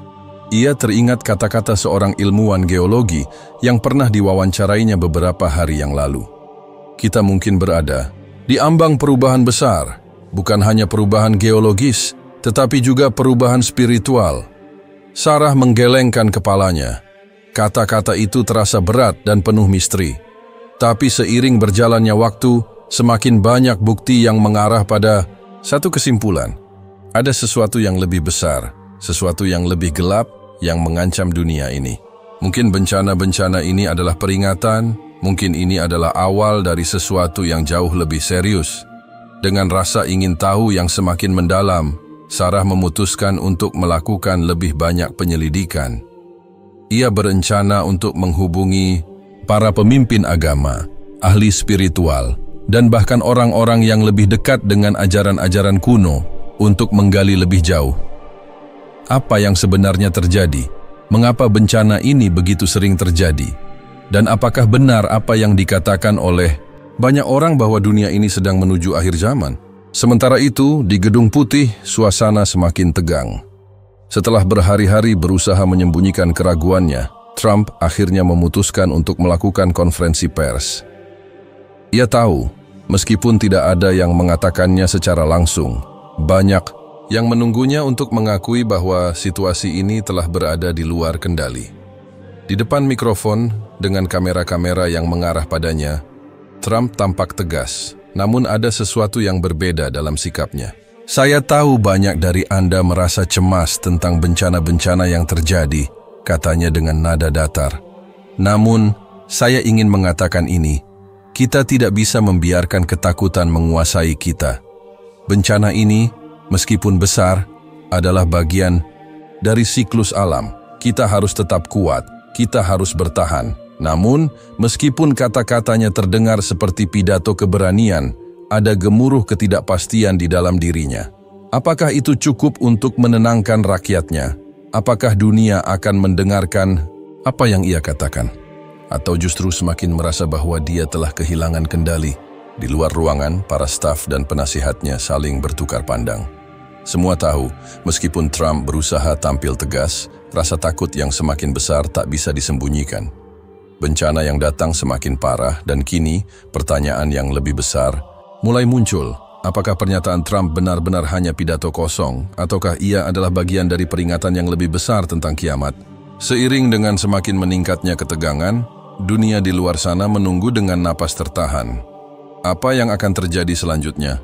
Ia teringat kata-kata seorang ilmuwan geologi yang pernah diwawancarainya beberapa hari yang lalu. Kita mungkin berada di ambang perubahan besar, bukan hanya perubahan geologis, tetapi juga perubahan spiritual. Sarah menggelengkan kepalanya. Kata-kata itu terasa berat dan penuh misteri. Tapi seiring berjalannya waktu, semakin banyak bukti yang mengarah pada satu kesimpulan. Ada sesuatu yang lebih besar, sesuatu yang lebih gelap, yang mengancam dunia ini. Mungkin bencana-bencana ini adalah peringatan, mungkin ini adalah awal dari sesuatu yang jauh lebih serius. Dengan rasa ingin tahu yang semakin mendalam, Sarah memutuskan untuk melakukan lebih banyak penyelidikan. Ia berencana untuk menghubungi para pemimpin agama, ahli spiritual, dan bahkan orang-orang yang lebih dekat dengan ajaran-ajaran kuno untuk menggali lebih jauh. Apa yang sebenarnya terjadi? Mengapa bencana ini begitu sering terjadi? Dan apakah benar apa yang dikatakan oleh banyak orang bahwa dunia ini sedang menuju akhir zaman? Sementara itu, di Gedung Putih, suasana semakin tegang. Setelah berhari-hari berusaha menyembunyikan keraguannya, Trump akhirnya memutuskan untuk melakukan konferensi pers. Ia tahu, meskipun tidak ada yang mengatakannya secara langsung, banyak yang menunggunya untuk mengakui bahwa situasi ini telah berada di luar kendali. Di depan mikrofon, dengan kamera-kamera yang mengarah padanya, Trump tampak tegas, namun ada sesuatu yang berbeda dalam sikapnya. Saya tahu banyak dari Anda merasa cemas tentang bencana-bencana yang terjadi, katanya dengan nada datar. Namun, saya ingin mengatakan ini, kita tidak bisa membiarkan ketakutan menguasai kita. Bencana ini, meskipun besar, adalah bagian dari siklus alam. Kita harus tetap kuat, kita harus bertahan. Namun, meskipun kata-katanya terdengar seperti pidato keberanian, ada gemuruh ketidakpastian di dalam dirinya. Apakah itu cukup untuk menenangkan rakyatnya? Apakah dunia akan mendengarkan apa yang ia katakan? Atau justru semakin merasa bahwa dia telah kehilangan kendali? Di luar ruangan, para staf dan penasihatnya saling bertukar pandang. Semua tahu, meskipun Trump berusaha tampil tegas, rasa takut yang semakin besar tak bisa disembunyikan. Bencana yang datang semakin parah dan kini pertanyaan yang lebih besar mulai muncul. Apakah pernyataan Trump benar-benar hanya pidato kosong ataukah ia adalah bagian dari peringatan yang lebih besar tentang kiamat? Seiring dengan semakin meningkatnya ketegangan, dunia di luar sana menunggu dengan napas tertahan. Apa yang akan terjadi selanjutnya?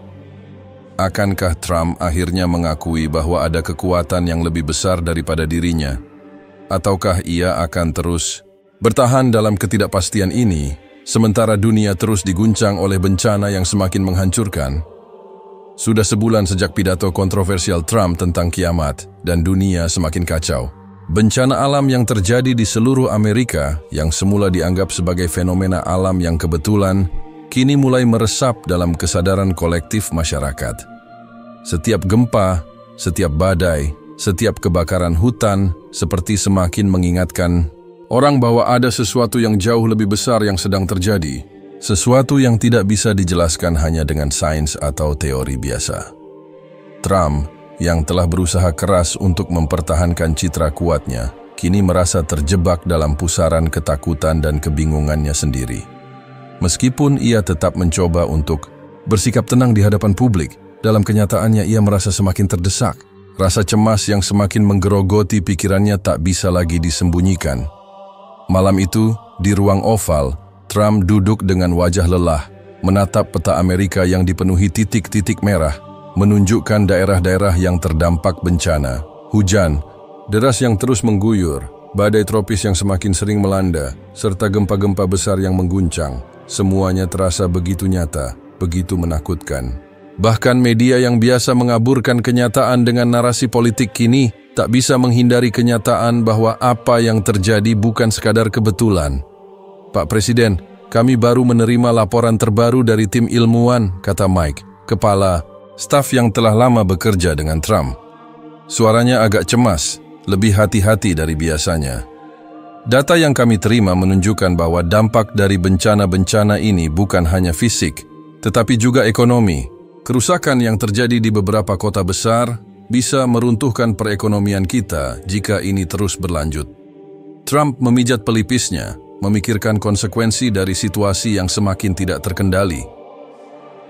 Akankah Trump akhirnya mengakui bahwa ada kekuatan yang lebih besar daripada dirinya? Ataukah ia akan terus bertahan dalam ketidakpastian ini, sementara dunia terus diguncang oleh bencana yang semakin menghancurkan? Sudah sebulan sejak pidato kontroversial Trump tentang kiamat, dan dunia semakin kacau. Bencana alam yang terjadi di seluruh Amerika, yang semula dianggap sebagai fenomena alam yang kebetulan, kini mulai meresap dalam kesadaran kolektif masyarakat. Setiap gempa, setiap badai, setiap kebakaran hutan seperti semakin mengingatkan orang bahwa ada sesuatu yang jauh lebih besar yang sedang terjadi. sesuatu yang tidak bisa dijelaskan hanya dengan sains atau teori biasa. Trump, yang telah berusaha keras untuk mempertahankan citra kuatnya, kini merasa terjebak dalam pusaran ketakutan dan kebingungannya sendiri. Meskipun ia tetap mencoba untuk bersikap tenang di hadapan publik, dalam kenyataannya ia merasa semakin terdesak. Rasa cemas yang semakin menggerogoti pikirannya tak bisa lagi disembunyikan. Malam itu, di ruang oval, Trump duduk dengan wajah lelah, menatap peta Amerika yang dipenuhi titik-titik merah, menunjukkan daerah-daerah yang terdampak bencana, hujan, deras yang terus mengguyur, badai tropis yang semakin sering melanda, serta gempa-gempa besar yang mengguncang. Semuanya terasa begitu nyata, begitu menakutkan. Bahkan media yang biasa mengaburkan kenyataan dengan narasi politik kini tak bisa menghindari kenyataan bahwa apa yang terjadi bukan sekadar kebetulan. Pak Presiden, kami baru menerima laporan terbaru dari tim ilmuwan, kata Mike, kepala staf yang telah lama bekerja dengan Trump. Suaranya agak cemas, lebih hati-hati dari biasanya. Data yang kami terima menunjukkan bahwa dampak dari bencana-bencana ini bukan hanya fisik, tetapi juga ekonomi. Kerusakan yang terjadi di beberapa kota besar bisa meruntuhkan perekonomian kita jika ini terus berlanjut. Trump memijat pelipisnya, memikirkan konsekuensi dari situasi yang semakin tidak terkendali.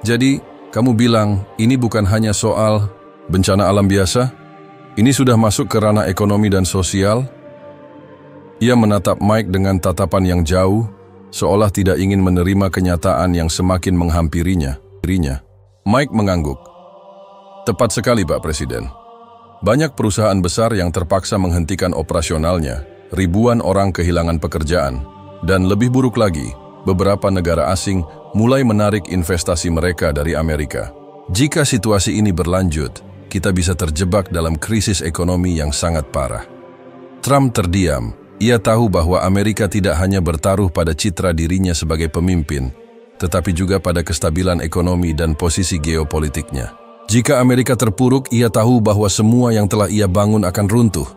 Jadi, kamu bilang ini bukan hanya soal bencana alam biasa? Ini sudah masuk ke ranah ekonomi dan sosial? Ia menatap Mike dengan tatapan yang jauh, seolah tidak ingin menerima kenyataan yang semakin menghampirinya. Mike mengangguk. Tepat sekali, Pak Presiden. Banyak perusahaan besar yang terpaksa menghentikan operasionalnya, ribuan orang kehilangan pekerjaan, dan lebih buruk lagi, beberapa negara asing mulai menarik investasi mereka dari Amerika. Jika situasi ini berlanjut, kita bisa terjebak dalam krisis ekonomi yang sangat parah. Trump terdiam. Ia tahu bahwa Amerika tidak hanya bertaruh pada citra dirinya sebagai pemimpin, tetapi juga pada kestabilan ekonomi dan posisi geopolitiknya. Jika Amerika terpuruk, ia tahu bahwa semua yang telah ia bangun akan runtuh.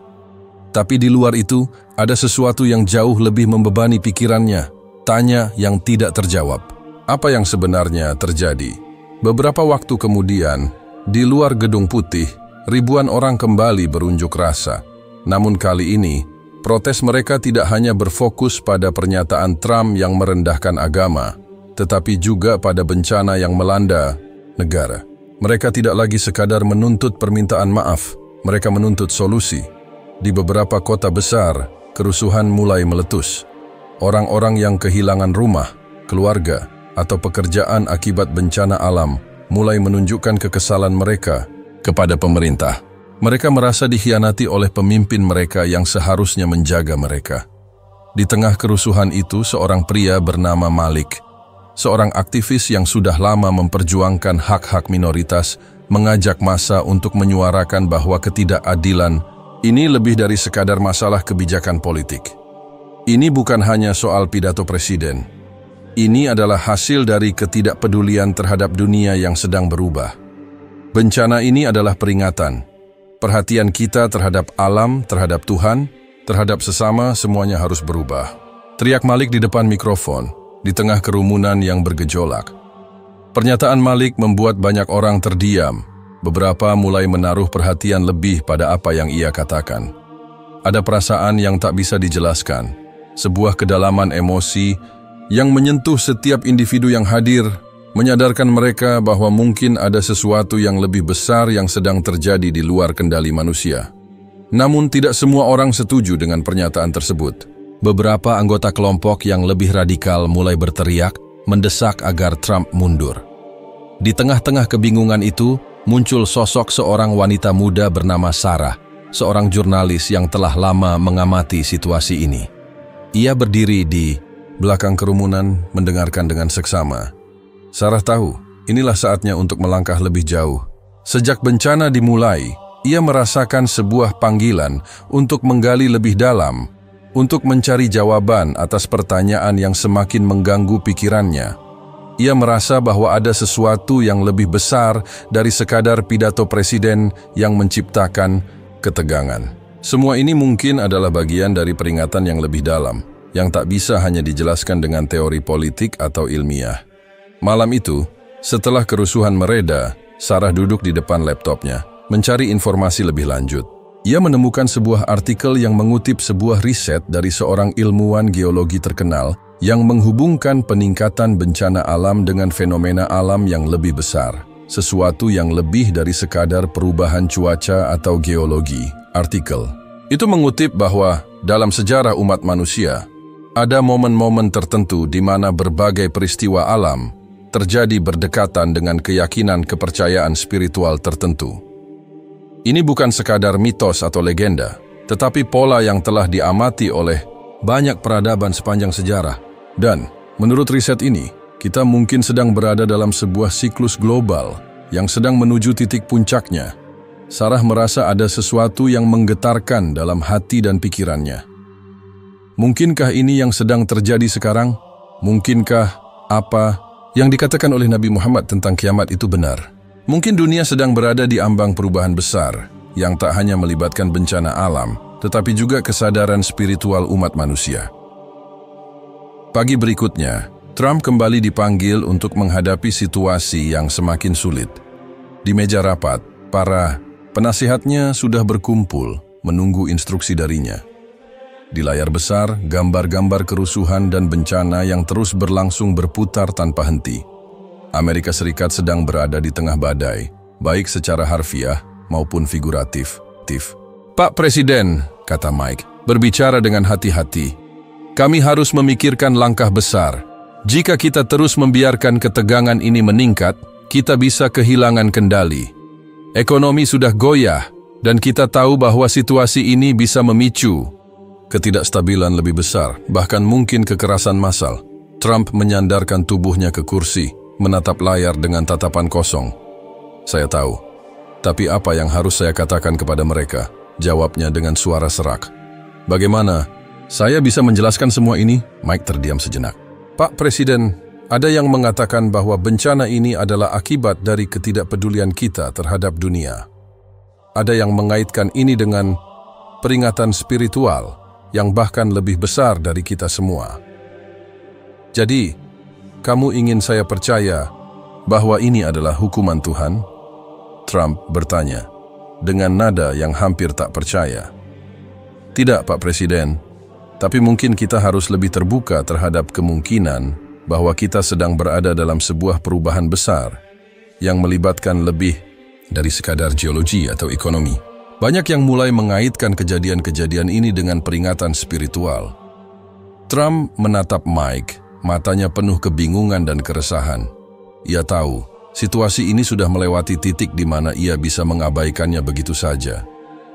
Tapi di luar itu, ada sesuatu yang jauh lebih membebani pikirannya, tanya yang tidak terjawab. Apa yang sebenarnya terjadi? Beberapa waktu kemudian, di luar Gedung Putih, ribuan orang kembali berunjuk rasa. Namun kali ini, protes mereka tidak hanya berfokus pada pernyataan Trump yang merendahkan agama, tetapi juga pada bencana yang melanda negara. Mereka tidak lagi sekadar menuntut permintaan maaf, mereka menuntut solusi. Di beberapa kota besar, kerusuhan mulai meletus. Orang-orang yang kehilangan rumah, keluarga, atau pekerjaan akibat bencana alam mulai menunjukkan kekesalan mereka kepada pemerintah. Mereka merasa dikhianati oleh pemimpin mereka yang seharusnya menjaga mereka. Di tengah kerusuhan itu, seorang pria bernama Malik, seorang aktivis yang sudah lama memperjuangkan hak-hak minoritas, mengajak massa untuk menyuarakan bahwa ketidakadilan ini lebih dari sekadar masalah kebijakan politik. Ini bukan hanya soal pidato presiden. Ini adalah hasil dari ketidakpedulian terhadap dunia yang sedang berubah. Bencana ini adalah peringatan. Perhatian kita terhadap alam, terhadap Tuhan, terhadap sesama, semuanya harus berubah. Teriak Malik di depan mikrofon, di tengah kerumunan yang bergejolak. Pernyataan Malik membuat banyak orang terdiam. Beberapa mulai menaruh perhatian lebih pada apa yang ia katakan. Ada perasaan yang tak bisa dijelaskan, sebuah kedalaman emosi yang menyentuh setiap individu yang hadir, menyadarkan mereka bahwa mungkin ada sesuatu yang lebih besar yang sedang terjadi di luar kendali manusia. Namun tidak semua orang setuju dengan pernyataan tersebut. Beberapa anggota kelompok yang lebih radikal mulai berteriak, mendesak agar Trump mundur. Di tengah-tengah kebingungan itu, muncul sosok seorang wanita muda bernama Sarah, seorang jurnalis yang telah lama mengamati situasi ini. Ia berdiri di belakang kerumunan, mendengarkan dengan seksama. Sarah tahu, inilah saatnya untuk melangkah lebih jauh. Sejak bencana dimulai, ia merasakan sebuah panggilan untuk menggali lebih dalam, untuk mencari jawaban atas pertanyaan yang semakin mengganggu pikirannya. Ia merasa bahwa ada sesuatu yang lebih besar dari sekadar pidato presiden yang menciptakan ketegangan. Semua ini mungkin adalah bagian dari peringatan yang lebih dalam. yang tak bisa hanya dijelaskan dengan teori politik atau ilmiah. Malam itu, setelah kerusuhan mereda, Sarah duduk di depan laptopnya, mencari informasi lebih lanjut. Ia menemukan sebuah artikel yang mengutip sebuah riset dari seorang ilmuwan geologi terkenal yang menghubungkan peningkatan bencana alam dengan fenomena alam yang lebih besar, sesuatu yang lebih dari sekadar perubahan cuaca atau geologi. Artikel itu mengutip bahwa dalam sejarah umat manusia, ada momen-momen tertentu di mana berbagai peristiwa alam terjadi berdekatan dengan keyakinan kepercayaan spiritual tertentu. Ini bukan sekadar mitos atau legenda, tetapi pola yang telah diamati oleh banyak peradaban sepanjang sejarah. Dan, menurut riset ini, kita mungkin sedang berada dalam sebuah siklus global yang sedang menuju titik puncaknya. Sarah merasa ada sesuatu yang menggetarkan dalam hati dan pikirannya. Mungkinkah ini yang sedang terjadi sekarang? Mungkinkah apa yang dikatakan oleh Nabi Muhammad tentang kiamat itu benar? Mungkin dunia sedang berada di ambang perubahan besar yang tak hanya melibatkan bencana alam, tetapi juga kesadaran spiritual umat manusia. Pagi berikutnya, Trump kembali dipanggil untuk menghadapi situasi yang semakin sulit. Di meja rapat, para penasihatnya sudah berkumpul menunggu instruksi darinya. Di layar besar, gambar-gambar kerusuhan dan bencana yang terus berlangsung berputar tanpa henti. Amerika Serikat sedang berada di tengah badai, baik secara harfiah maupun figuratif. Pak Presiden, kata Mike, berbicara dengan hati-hati. Kami harus memikirkan langkah besar. Jika kita terus membiarkan ketegangan ini meningkat, kita bisa kehilangan kendali. Ekonomi sudah goyah, dan kita tahu bahwa situasi ini bisa memicu ketidakstabilan lebih besar, bahkan mungkin kekerasan massal. Trump menyandarkan tubuhnya ke kursi, menatap layar dengan tatapan kosong. Saya tahu, tapi apa yang harus saya katakan kepada mereka? Jawabnya dengan suara serak. Bagaimana saya bisa menjelaskan semua ini? Mike terdiam sejenak. Pak Presiden, ada yang mengatakan bahwa bencana ini adalah akibat dari ketidakpedulian kita terhadap dunia. Ada yang mengaitkan ini dengan peringatan spiritual yang bahkan lebih besar dari kita semua. Jadi, kamu ingin saya percaya bahwa ini adalah hukuman Tuhan? Trump bertanya, dengan nada yang hampir tak percaya. Tidak, Pak Presiden, tapi mungkin kita harus lebih terbuka terhadap kemungkinan bahwa kita sedang berada dalam sebuah perubahan besar yang melibatkan lebih dari sekadar geologi atau ekonomi. Banyak yang mulai mengaitkan kejadian-kejadian ini dengan peringatan spiritual. Trump menatap Mike, matanya penuh kebingungan dan keresahan. Ia tahu, situasi ini sudah melewati titik di mana ia bisa mengabaikannya begitu saja.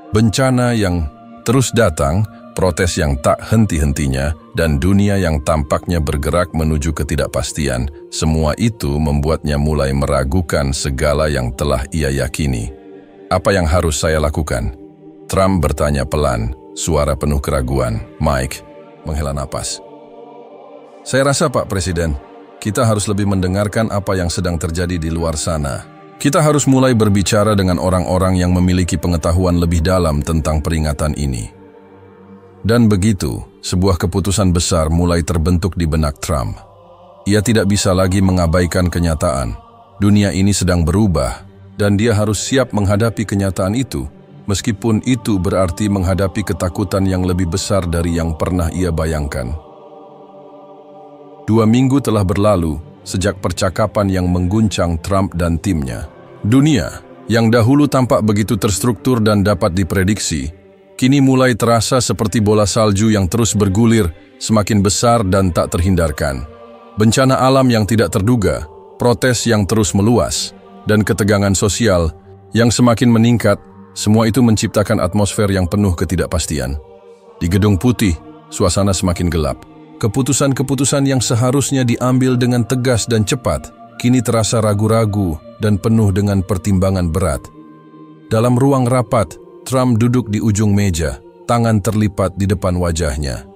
Bencana yang terus datang, protes yang tak henti-hentinya, dan dunia yang tampaknya bergerak menuju ketidakpastian, semua itu membuatnya mulai meragukan segala yang telah ia yakini. Apa yang harus saya lakukan? Trump bertanya pelan, suara penuh keraguan. Mike menghela napas. Saya rasa, Pak Presiden, kita harus lebih mendengarkan apa yang sedang terjadi di luar sana. Kita harus mulai berbicara dengan orang-orang yang memiliki pengetahuan lebih dalam tentang peringatan ini. Dan begitu, sebuah keputusan besar mulai terbentuk di benak Trump. Ia tidak bisa lagi mengabaikan kenyataan. Dunia ini sedang berubah, dan dia harus siap menghadapi kenyataan itu, meskipun itu berarti menghadapi ketakutan yang lebih besar dari yang pernah ia bayangkan. 2 minggu telah berlalu sejak percakapan yang mengguncang Trump dan timnya. Dunia, yang dahulu tampak begitu terstruktur dan dapat diprediksi, kini mulai terasa seperti bola salju yang terus bergulir, semakin besar dan tak terhindarkan. Bencana alam yang tidak terduga, protes yang terus meluas, dan ketegangan sosial yang semakin meningkat, semua itu menciptakan atmosfer yang penuh ketidakpastian. Di Gedung Putih, suasana semakin gelap. Keputusan-keputusan yang seharusnya diambil dengan tegas dan cepat, kini terasa ragu-ragu dan penuh dengan pertimbangan berat. Dalam ruang rapat, Trump duduk di ujung meja, tangan terlipat di depan wajahnya.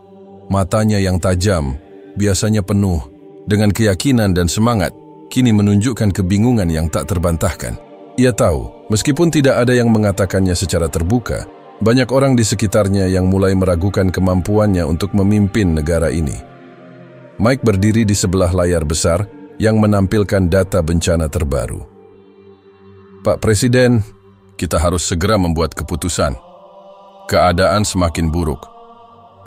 Matanya yang tajam, biasanya penuh dengan keyakinan dan semangat, kini menunjukkan kebingungan yang tak terbantahkan. Ia tahu, meskipun tidak ada yang mengatakannya secara terbuka, Banyak orang di sekitarnya yang mulai meragukan kemampuannya untuk memimpin negara ini. Mike berdiri di sebelah layar besar yang menampilkan data bencana terbaru. Pak Presiden, kita harus segera membuat keputusan. Keadaan semakin buruk.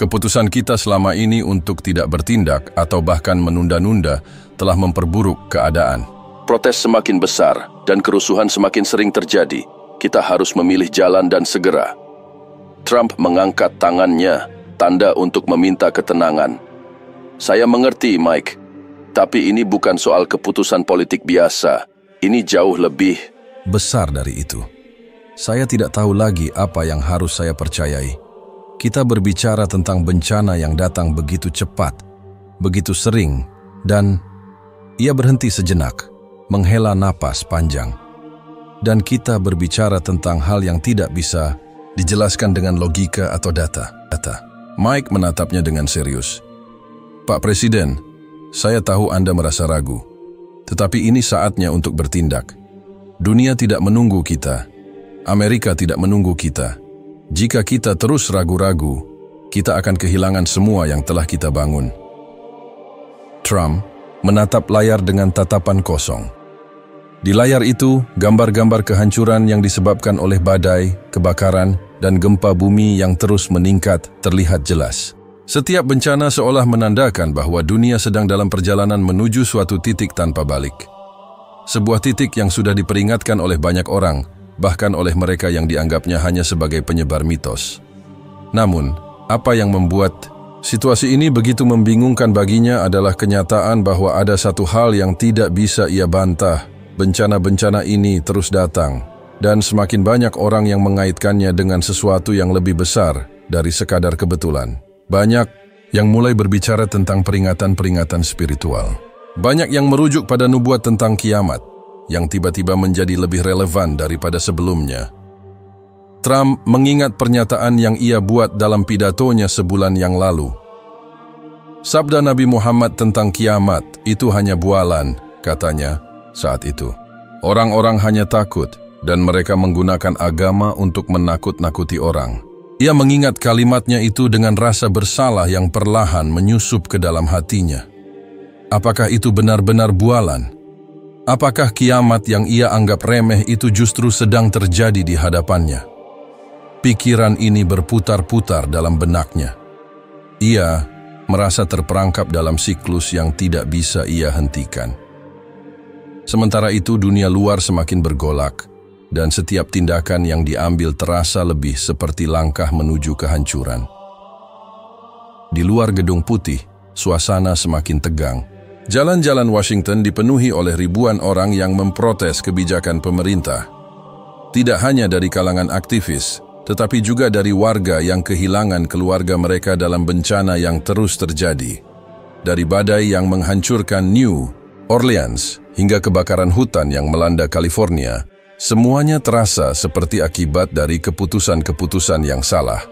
Keputusan kita selama ini untuk tidak bertindak atau bahkan menunda-nunda telah memperburuk keadaan. Protes semakin besar dan kerusuhan semakin sering terjadi. Kita harus memilih jalan dan segera. Trump mengangkat tangannya, tanda untuk meminta ketenangan. Saya mengerti, Mike, tapi ini bukan soal keputusan politik biasa. Ini jauh lebih besar dari itu. Saya tidak tahu lagi apa yang harus saya percayai. Kita berbicara tentang bencana yang datang begitu cepat, begitu sering, dan ia berhenti sejenak, menghela napas panjang. Dan kita berbicara tentang hal yang tidak bisa dijelaskan dengan logika atau data. Mike menatapnya dengan serius. Pak Presiden, saya tahu Anda merasa ragu, tetapi ini saatnya untuk bertindak. Dunia tidak menunggu kita. Amerika tidak menunggu kita. Jika kita terus ragu-ragu, kita akan kehilangan semua yang telah kita bangun. Trump menatap layar dengan tatapan kosong. Di layar itu, gambar-gambar kehancuran yang disebabkan oleh badai, kebakaran, dan gempa bumi yang terus meningkat terlihat jelas. Setiap bencana seolah menandakan bahwa dunia sedang dalam perjalanan menuju suatu titik tanpa balik. Sebuah titik yang sudah diperingatkan oleh banyak orang, bahkan oleh mereka yang dianggapnya hanya sebagai penyebar mitos. Namun, apa yang membuat situasi ini begitu membingungkan baginya adalah kenyataan bahwa ada satu hal yang tidak bisa ia bantah. Bencana-bencana ini terus datang, dan semakin banyak orang yang mengaitkannya dengan sesuatu yang lebih besar dari sekadar kebetulan. Banyak yang mulai berbicara tentang peringatan-peringatan spiritual. Banyak yang merujuk pada nubuat tentang kiamat, yang tiba-tiba menjadi lebih relevan daripada sebelumnya. Trump mengingat pernyataan yang ia buat dalam pidatonya sebulan yang lalu. Sabda Nabi Muhammad tentang kiamat itu hanya bualan, katanya. Saat itu, orang-orang hanya takut dan mereka menggunakan agama untuk menakut-nakuti orang. Ia mengingat kalimatnya itu dengan rasa bersalah yang perlahan menyusup ke dalam hatinya. Apakah itu benar-benar bualan? Apakah kiamat yang ia anggap remeh itu justru sedang terjadi di hadapannya? Pikiran ini berputar-putar dalam benaknya. Ia merasa terperangkap dalam siklus yang tidak bisa ia hentikan. Sementara itu dunia luar semakin bergolak, dan setiap tindakan yang diambil terasa lebih seperti langkah menuju kehancuran. Di luar Gedung Putih, suasana semakin tegang. Jalan-jalan Washington dipenuhi oleh ribuan orang yang memprotes kebijakan pemerintah. Tidak hanya dari kalangan aktivis, tetapi juga dari warga yang kehilangan keluarga mereka dalam bencana yang terus terjadi. Dari badai yang menghancurkan New Orleans hingga kebakaran hutan yang melanda California, semuanya terasa seperti akibat dari keputusan-keputusan yang salah.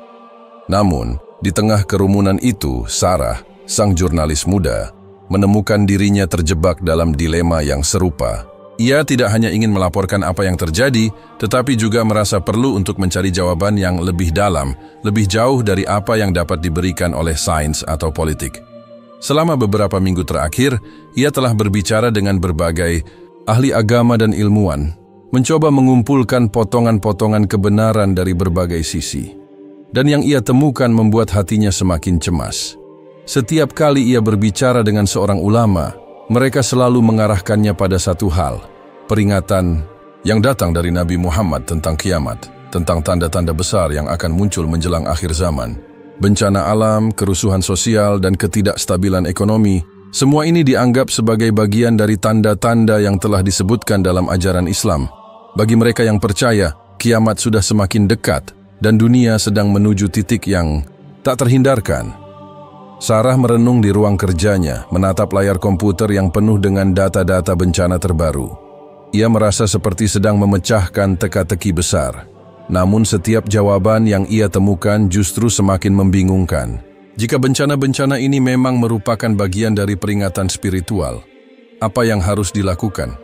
Namun, di tengah kerumunan itu, Sarah, sang jurnalis muda, menemukan dirinya terjebak dalam dilema yang serupa. Ia tidak hanya ingin melaporkan apa yang terjadi, tetapi juga merasa perlu untuk mencari jawaban yang lebih dalam, lebih jauh dari apa yang dapat diberikan oleh sains atau politik. Selama beberapa minggu terakhir, ia telah berbicara dengan berbagai ahli agama dan ilmuwan, mencoba mengumpulkan potongan-potongan kebenaran dari berbagai sisi. Dan yang ia temukan membuat hatinya semakin cemas. Setiap kali ia berbicara dengan seorang ulama, mereka selalu mengarahkannya pada satu hal, peringatan yang datang dari Nabi Muhammad tentang kiamat, tentang tanda-tanda besar yang akan muncul menjelang akhir zaman. Bencana alam, kerusuhan sosial, dan ketidakstabilan ekonomi, semua ini dianggap sebagai bagian dari tanda-tanda yang telah disebutkan dalam ajaran Islam. Bagi mereka yang percaya, kiamat sudah semakin dekat dan dunia sedang menuju titik yang tak terhindarkan. Sarah merenung di ruang kerjanya, menatap layar komputer yang penuh dengan data-data bencana terbaru. Ia merasa seperti sedang memecahkan teka-teki besar. Namun setiap jawaban yang ia temukan justru semakin membingungkan. Jika bencana-bencana ini memang merupakan bagian dari peringatan spiritual, apa yang harus dilakukan?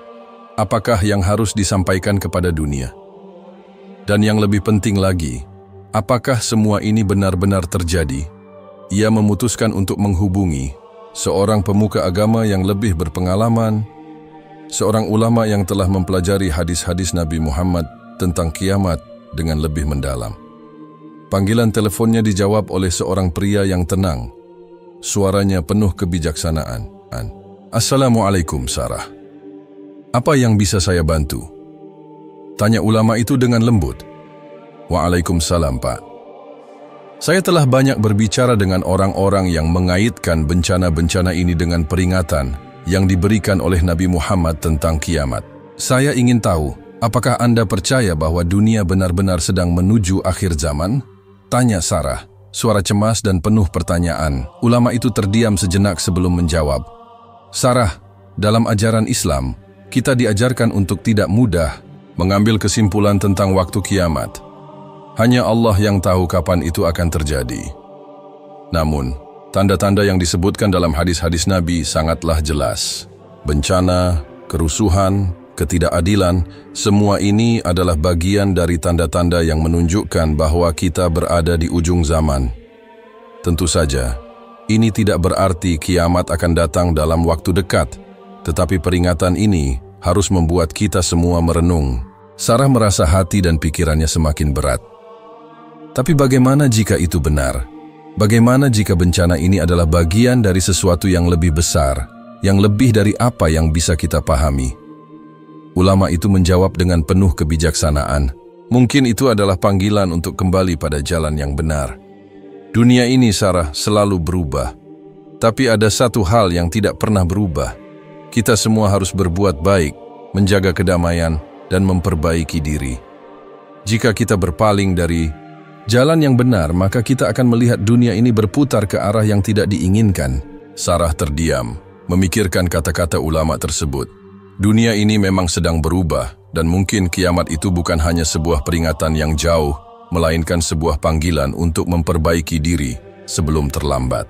Apakah yang harus disampaikan kepada dunia? Dan yang lebih penting lagi, Apakah semua ini benar-benar terjadi? Ia memutuskan untuk menghubungi seorang pemuka agama yang lebih berpengalaman, seorang ulama yang telah mempelajari hadis-hadis Nabi Muhammad tentang kiamat dengan lebih mendalam. Panggilan teleponnya dijawab oleh seorang pria yang tenang. Suaranya penuh kebijaksanaan. "Assalamualaikum, Sarah. Apa yang bisa saya bantu?" tanya ulama itu dengan lembut. "Waalaikumsalam, Pak. Saya telah banyak berbicara dengan orang-orang yang mengaitkan bencana-bencana ini dengan peringatan yang diberikan oleh Nabi Muhammad tentang kiamat. Saya ingin tahu, apakah Anda percaya bahwa dunia benar-benar sedang menuju akhir zaman?" tanya Sarah. Suara cemas dan penuh pertanyaan. Ulama itu terdiam sejenak sebelum menjawab. "Sarah, dalam ajaran Islam, kita diajarkan untuk tidak mudah mengambil kesimpulan tentang waktu kiamat. Hanya Allah yang tahu kapan itu akan terjadi. Namun, tanda-tanda yang disebutkan dalam hadis-hadis Nabi sangatlah jelas. Bencana, kerusuhan, ketidakadilan, semua ini adalah bagian dari tanda-tanda yang menunjukkan bahwa kita berada di ujung zaman. Tentu saja, ini tidak berarti kiamat akan datang dalam waktu dekat, tetapi peringatan ini harus membuat kita semua merenung." Sarah merasa hati dan pikirannya semakin berat. Tapi bagaimana jika itu benar? Bagaimana jika bencana ini adalah bagian dari sesuatu yang lebih besar, yang lebih dari apa yang bisa kita pahami? Ulama itu menjawab dengan penuh kebijaksanaan. Mungkin itu adalah panggilan untuk kembali pada jalan yang benar. Dunia ini, Sarah, selalu berubah. Tapi ada satu hal yang tidak pernah berubah. Kita semua harus berbuat baik, menjaga kedamaian, dan memperbaiki diri. Jika kita berpaling dari jalan yang benar, maka kita akan melihat dunia ini berputar ke arah yang tidak diinginkan. Sarah terdiam, memikirkan kata-kata ulama tersebut. Dunia ini memang sedang berubah, dan mungkin kiamat itu bukan hanya sebuah peringatan yang jauh, melainkan sebuah panggilan untuk memperbaiki diri sebelum terlambat.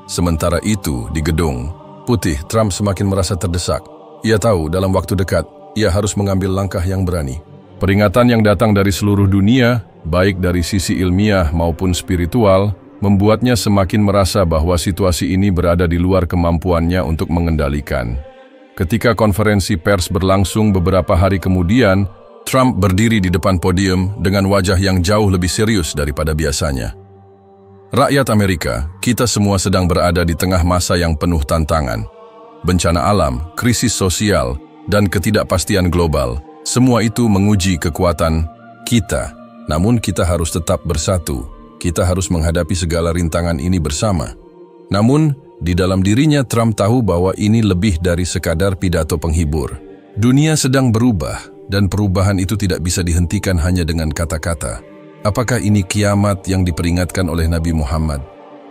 Sementara itu, di Gedung Putih, Trump semakin merasa terdesak. Ia tahu dalam waktu dekat, ia harus mengambil langkah yang berani. Peringatan yang datang dari seluruh dunia, baik dari sisi ilmiah maupun spiritual, membuatnya semakin merasa bahwa situasi ini berada di luar kemampuannya untuk mengendalikan. Ketika konferensi pers berlangsung beberapa hari kemudian, Trump berdiri di depan podium dengan wajah yang jauh lebih serius daripada biasanya. "Rakyat Amerika, kita semua sedang berada di tengah masa yang penuh tantangan. Bencana alam, krisis sosial, dan ketidakpastian global, semua itu menguji kekuatan kita. Namun kita harus tetap bersatu. Kita harus menghadapi segala rintangan ini bersama." Namun, di dalam dirinya Trump tahu bahwa ini lebih dari sekadar pidato penghibur. Dunia sedang berubah, dan perubahan itu tidak bisa dihentikan hanya dengan kata-kata. Apakah ini kiamat yang diperingatkan oleh Nabi Muhammad?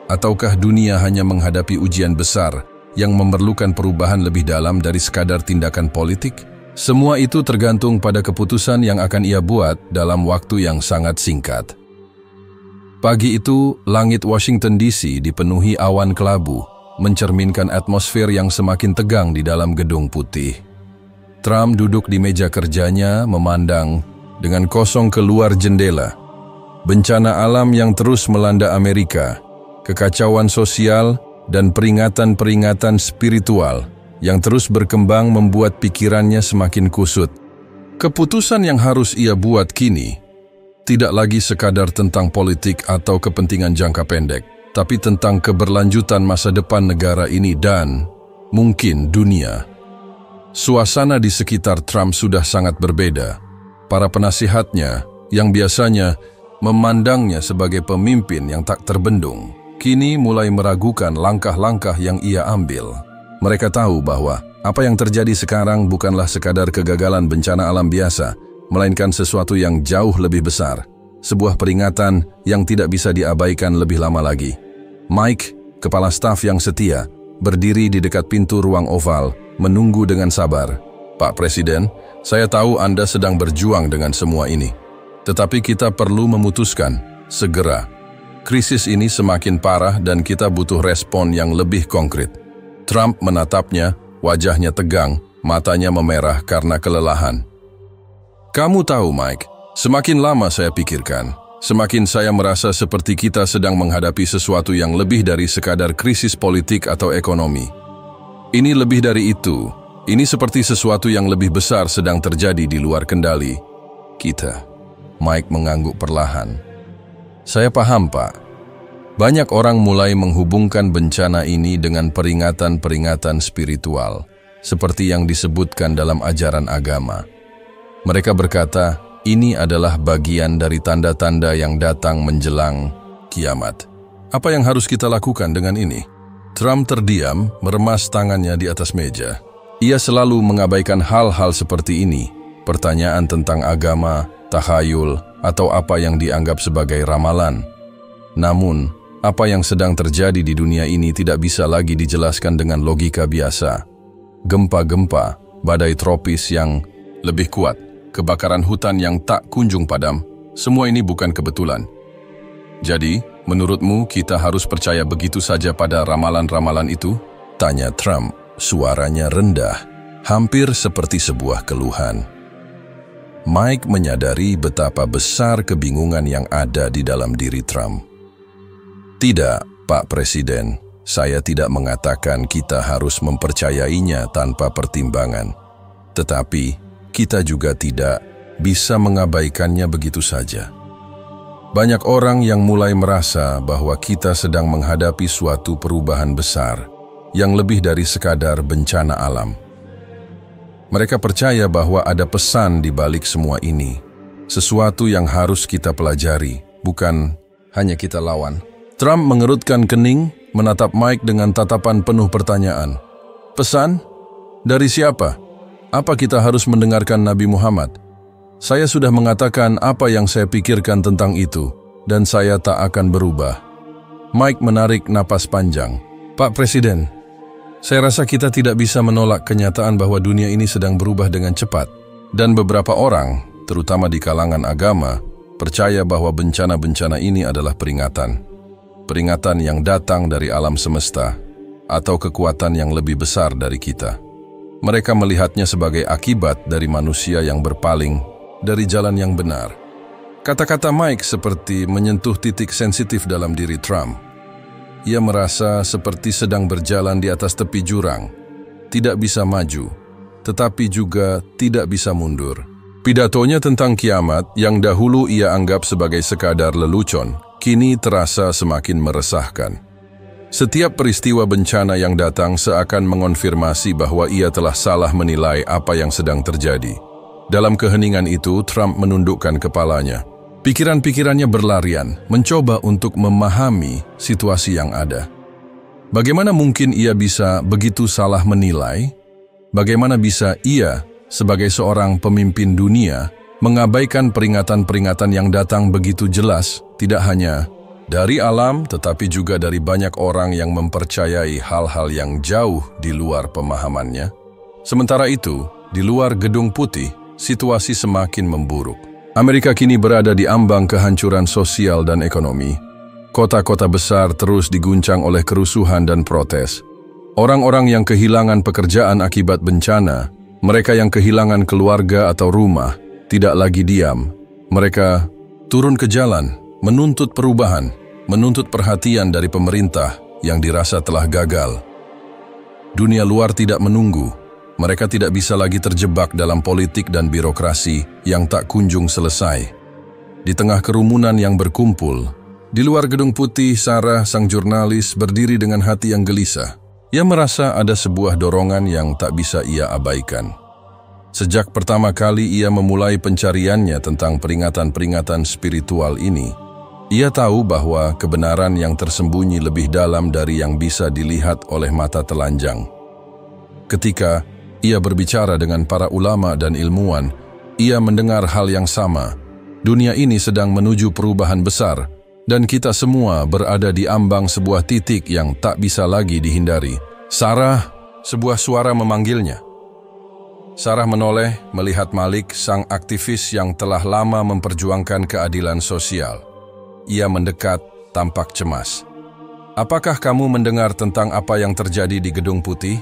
Ataukah dunia hanya menghadapi ujian besar yang memerlukan perubahan lebih dalam dari sekadar tindakan politik? Semua itu tergantung pada keputusan yang akan ia buat dalam waktu yang sangat singkat. Pagi itu, langit Washington DC dipenuhi awan kelabu, mencerminkan atmosfer yang semakin tegang di dalam Gedung Putih. Trump duduk di meja kerjanya, memandang dengan kosong keluar jendela. Bencana alam yang terus melanda Amerika, kekacauan sosial, dan peringatan-peringatan spiritual yang terus berkembang membuat pikirannya semakin kusut. Keputusan yang harus ia buat kini tidak lagi sekadar tentang politik atau kepentingan jangka pendek, tapi tentang keberlanjutan masa depan negara ini dan mungkin dunia. Suasana di sekitar Trump sudah sangat berbeda. Para penasihatnya yang biasanya memandangnya sebagai pemimpin yang tak terbendung, kini mulai meragukan langkah-langkah yang ia ambil. Mereka tahu bahwa apa yang terjadi sekarang bukanlah sekadar kegagalan bencana alam biasa, melainkan sesuatu yang jauh lebih besar, sebuah peringatan yang tidak bisa diabaikan lebih lama lagi. Mike, kepala staf yang setia, berdiri di dekat pintu ruang oval, menunggu dengan sabar. "Pak Presiden, saya tahu Anda sedang berjuang dengan semua ini. Tetapi kita perlu memutuskan, segera. Krisis ini semakin parah dan kita butuh respon yang lebih konkret." Trump menatapnya, wajahnya tegang, matanya memerah karena kelelahan. "Kamu tahu, Mike, Semakin lama saya pikirkan, semakin saya merasa seperti kita sedang menghadapi sesuatu yang lebih dari sekadar krisis politik atau ekonomi. Ini lebih dari itu. Ini seperti sesuatu yang lebih besar sedang terjadi di luar kendali kita. Mike mengangguk perlahan. Saya paham, Pak. Banyak orang mulai menghubungkan bencana ini dengan peringatan-peringatan spiritual, seperti yang disebutkan dalam ajaran agama. Mereka berkata, ini adalah bagian dari tanda-tanda yang datang menjelang kiamat. Apa yang harus kita lakukan dengan ini? Trump terdiam, meremas tangannya di atas meja. Ia selalu mengabaikan hal-hal seperti ini, pertanyaan tentang agama, tahayul, atau apa yang dianggap sebagai ramalan. Namun, apa yang sedang terjadi di dunia ini tidak bisa lagi dijelaskan dengan logika biasa. Gempa-gempa, badai tropis yang lebih kuat, kebakaran hutan yang tak kunjung padam, semua ini bukan kebetulan. Jadi, menurutmu kita harus percaya begitu saja pada ramalan-ramalan itu? Tanya Trump, suaranya rendah, hampir seperti sebuah keluhan. Mike menyadari betapa besar kebingungan yang ada di dalam diri Trump. Tidak, Pak Presiden, saya tidak mengatakan kita harus mempercayainya tanpa pertimbangan. Tetapi, kita juga tidak bisa mengabaikannya begitu saja. Banyak orang yang mulai merasa bahwa kita sedang menghadapi suatu perubahan besar yang lebih dari sekadar bencana alam. Mereka percaya bahwa ada pesan di balik semua ini, sesuatu yang harus kita pelajari, bukan hanya kita lawan. Trump mengerutkan kening, menatap Mike dengan tatapan penuh pertanyaan. Pesan? Dari siapa? Apa kita harus mendengarkan Nabi Muhammad? Saya sudah mengatakan apa yang saya pikirkan tentang itu, dan saya tak akan berubah. Mike menarik napas panjang. Pak Presiden, saya rasa kita tidak bisa menolak kenyataan bahwa dunia ini sedang berubah dengan cepat. Dan beberapa orang, terutama di kalangan agama, percaya bahwa bencana-bencana ini adalah peringatan. Peringatan yang datang dari alam semesta, atau kekuatan yang lebih besar dari kita. Mereka melihatnya sebagai akibat dari manusia yang berpaling dari jalan yang benar. Kata-kata Mike seperti menyentuh titik sensitif dalam diri Trump. Ia merasa seperti sedang berjalan di atas tepi jurang, tidak bisa maju, tetapi juga tidak bisa mundur. Pidatonya tentang kiamat yang dahulu ia anggap sebagai sekadar lelucon, kini terasa semakin meresahkan. Setiap peristiwa bencana yang datang seakan mengonfirmasi bahwa ia telah salah menilai apa yang sedang terjadi. Dalam keheningan itu, Trump menundukkan kepalanya. Pikiran-pikirannya berlarian, mencoba untuk memahami situasi yang ada. Bagaimana mungkin ia bisa begitu salah menilai? Bagaimana bisa ia, sebagai seorang pemimpin dunia, mengabaikan peringatan-peringatan yang datang begitu jelas, tidak hanya dari alam, tetapi juga dari banyak orang yang mempercayai hal-hal yang jauh di luar pemahamannya? Sementara itu, di luar Gedung Putih, situasi semakin memburuk. Amerika kini berada di ambang kehancuran sosial dan ekonomi. Kota-kota besar terus diguncang oleh kerusuhan dan protes. Orang-orang yang kehilangan pekerjaan akibat bencana, mereka yang kehilangan keluarga atau rumah, tidak lagi diam. Mereka turun ke jalan, menuntut perubahan, menuntut perhatian dari pemerintah yang dirasa telah gagal. Dunia luar tidak menunggu. Mereka tidak bisa lagi terjebak dalam politik dan birokrasi yang tak kunjung selesai. Di tengah kerumunan yang berkumpul, di luar Gedung Putih, Sarah, sang jurnalis, berdiri dengan hati yang gelisah. Ia merasa ada sebuah dorongan yang tak bisa ia abaikan. Sejak pertama kali ia memulai pencariannya tentang peringatan-peringatan spiritual ini, ia tahu bahwa kebenaran yang tersembunyi lebih dalam dari yang bisa dilihat oleh mata telanjang. Ketika ia berbicara dengan para ulama dan ilmuwan, ia mendengar hal yang sama. Dunia ini sedang menuju perubahan besar, dan kita semua berada di ambang sebuah titik yang tak bisa lagi dihindari. Sarah, sebuah suara memanggilnya. Sarah menoleh melihat Malik, sang aktivis yang telah lama memperjuangkan keadilan sosial. Ia mendekat, tampak cemas. Apakah kamu mendengar tentang apa yang terjadi di Gedung Putih?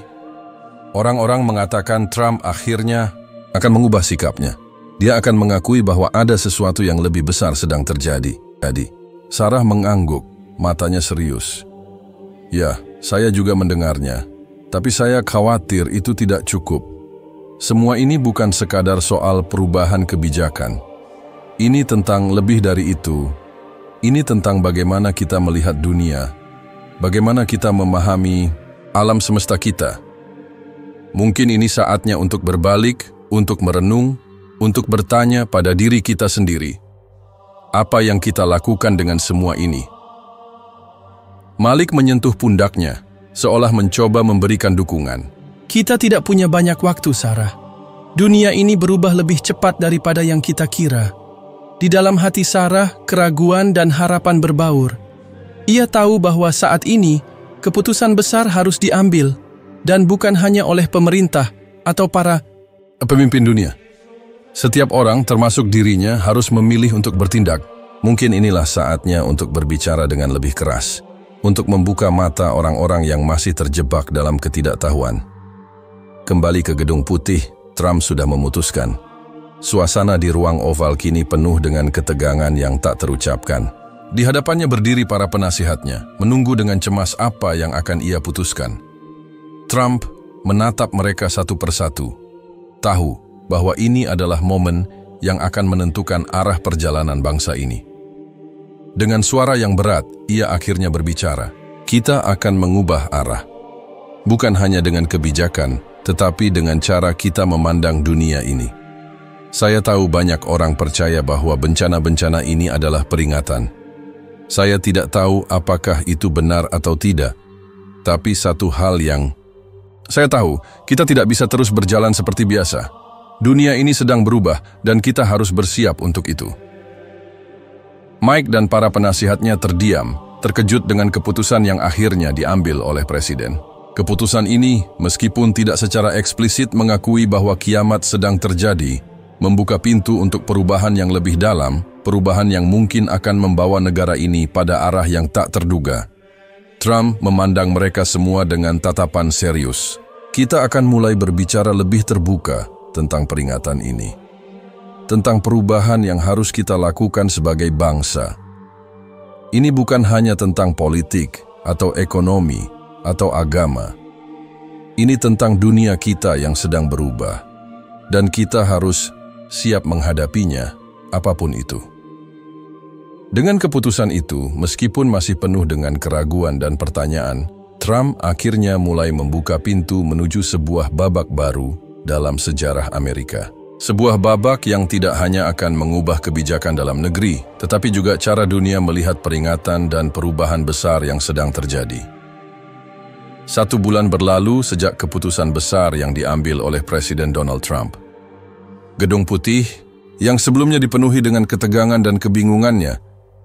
Orang-orang mengatakan Trump akhirnya akan mengubah sikapnya. Dia akan mengakui bahwa ada sesuatu yang lebih besar sedang terjadi. Sarah mengangguk, matanya serius. Ya, saya juga mendengarnya. Tapi saya khawatir itu tidak cukup. Semua ini bukan sekadar soal perubahan kebijakan. Ini tentang lebih dari itu. Ini tentang bagaimana kita melihat dunia. Bagaimana kita memahami alam semesta kita. Mungkin ini saatnya untuk berbalik, untuk merenung, untuk bertanya pada diri kita sendiri. Apa yang kita lakukan dengan semua ini? Malik menyentuh pundaknya, seolah mencoba memberikan dukungan. Kita tidak punya banyak waktu, Sarah. Dunia ini berubah lebih cepat daripada yang kita kira. Di dalam hati Sarah, keraguan dan harapan berbaur. Ia tahu bahwa saat ini, keputusan besar harus diambil, dan bukan hanya oleh pemerintah atau para pemimpin dunia. Setiap orang, termasuk dirinya, harus memilih untuk bertindak. Mungkin inilah saatnya untuk berbicara dengan lebih keras, untuk membuka mata orang-orang yang masih terjebak dalam ketidaktahuan. Kembali ke Gedung Putih, Trump sudah memutuskan. Suasana di ruang oval kini penuh dengan ketegangan yang tak terucapkan. Di hadapannya berdiri para penasihatnya, menunggu dengan cemas apa yang akan ia putuskan. Trump menatap mereka satu persatu, tahu bahwa ini adalah momen yang akan menentukan arah perjalanan bangsa ini. Dengan suara yang berat, ia akhirnya berbicara. Kita akan mengubah arah. Bukan hanya dengan kebijakan, tetapi dengan cara kita memandang dunia ini. Saya tahu banyak orang percaya bahwa bencana-bencana ini adalah peringatan. Saya tidak tahu apakah itu benar atau tidak, tapi satu hal yang saya tahu, kita tidak bisa terus berjalan seperti biasa. Dunia ini sedang berubah dan kita harus bersiap untuk itu. Mike dan para penasihatnya terdiam, terkejut dengan keputusan yang akhirnya diambil oleh Presiden. Keputusan ini, meskipun tidak secara eksplisit mengakui bahwa kiamat sedang terjadi, membuka pintu untuk perubahan yang lebih dalam, perubahan yang mungkin akan membawa negara ini pada arah yang tak terduga. Trump memandang mereka semua dengan tatapan serius. Kita akan mulai berbicara lebih terbuka tentang peringatan ini. Tentang perubahan yang harus kita lakukan sebagai bangsa. Ini bukan hanya tentang politik, atau ekonomi, atau agama. Ini tentang dunia kita yang sedang berubah. Dan kita harus siap menghadapinya, apapun itu. Dengan keputusan itu, meskipun masih penuh dengan keraguan dan pertanyaan, Trump akhirnya mulai membuka pintu menuju sebuah babak baru dalam sejarah Amerika. Sebuah babak yang tidak hanya akan mengubah kebijakan dalam negeri, tetapi juga cara dunia melihat peringatan dan perubahan besar yang sedang terjadi. 1 bulan berlalu sejak keputusan besar yang diambil oleh Presiden Donald Trump. Gedung Putih, yang sebelumnya dipenuhi dengan ketegangan dan kebingungannya,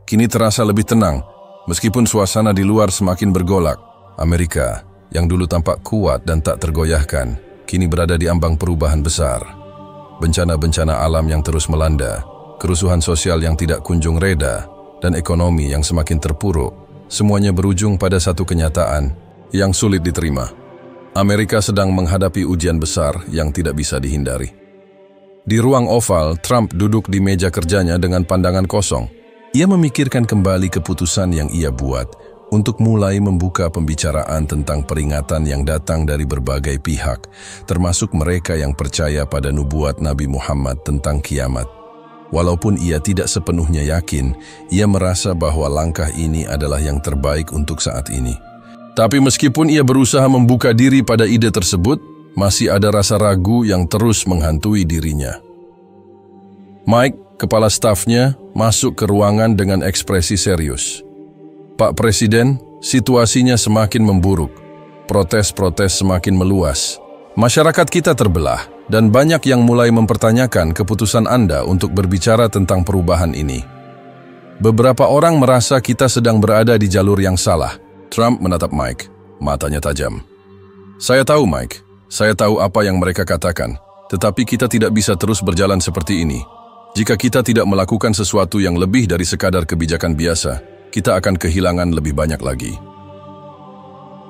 kini terasa lebih tenang, meskipun suasana di luar semakin bergolak. Amerika, yang dulu tampak kuat dan tak tergoyahkan, kini berada di ambang perubahan besar. Bencana-bencana alam yang terus melanda, kerusuhan sosial yang tidak kunjung reda, dan ekonomi yang semakin terpuruk, semuanya berujung pada satu kenyataan yang sulit diterima. Amerika sedang menghadapi ujian besar yang tidak bisa dihindari. Di ruang oval, Trump duduk di meja kerjanya dengan pandangan kosong. Ia memikirkan kembali keputusan yang ia buat untuk mulai membuka pembicaraan tentang peringatan yang datang dari berbagai pihak, termasuk mereka yang percaya pada nubuat Nabi Muhammad tentang kiamat. Walaupun ia tidak sepenuhnya yakin, ia merasa bahwa langkah ini adalah yang terbaik untuk saat ini. Tapi meskipun ia berusaha membuka diri pada ide tersebut, masih ada rasa ragu yang terus menghantui dirinya. Mike, kepala stafnya, masuk ke ruangan dengan ekspresi serius. Pak Presiden, situasinya semakin memburuk. Protes-protes semakin meluas. Masyarakat kita terbelah, dan banyak yang mulai mempertanyakan keputusan Anda untuk berbicara tentang perubahan ini. Beberapa orang merasa kita sedang berada di jalur yang salah. Trump menatap Mike, matanya tajam. Saya tahu, Mike. Saya tahu apa yang mereka katakan. Tetapi kita tidak bisa terus berjalan seperti ini. Jika kita tidak melakukan sesuatu yang lebih dari sekadar kebijakan biasa, kita akan kehilangan lebih banyak lagi.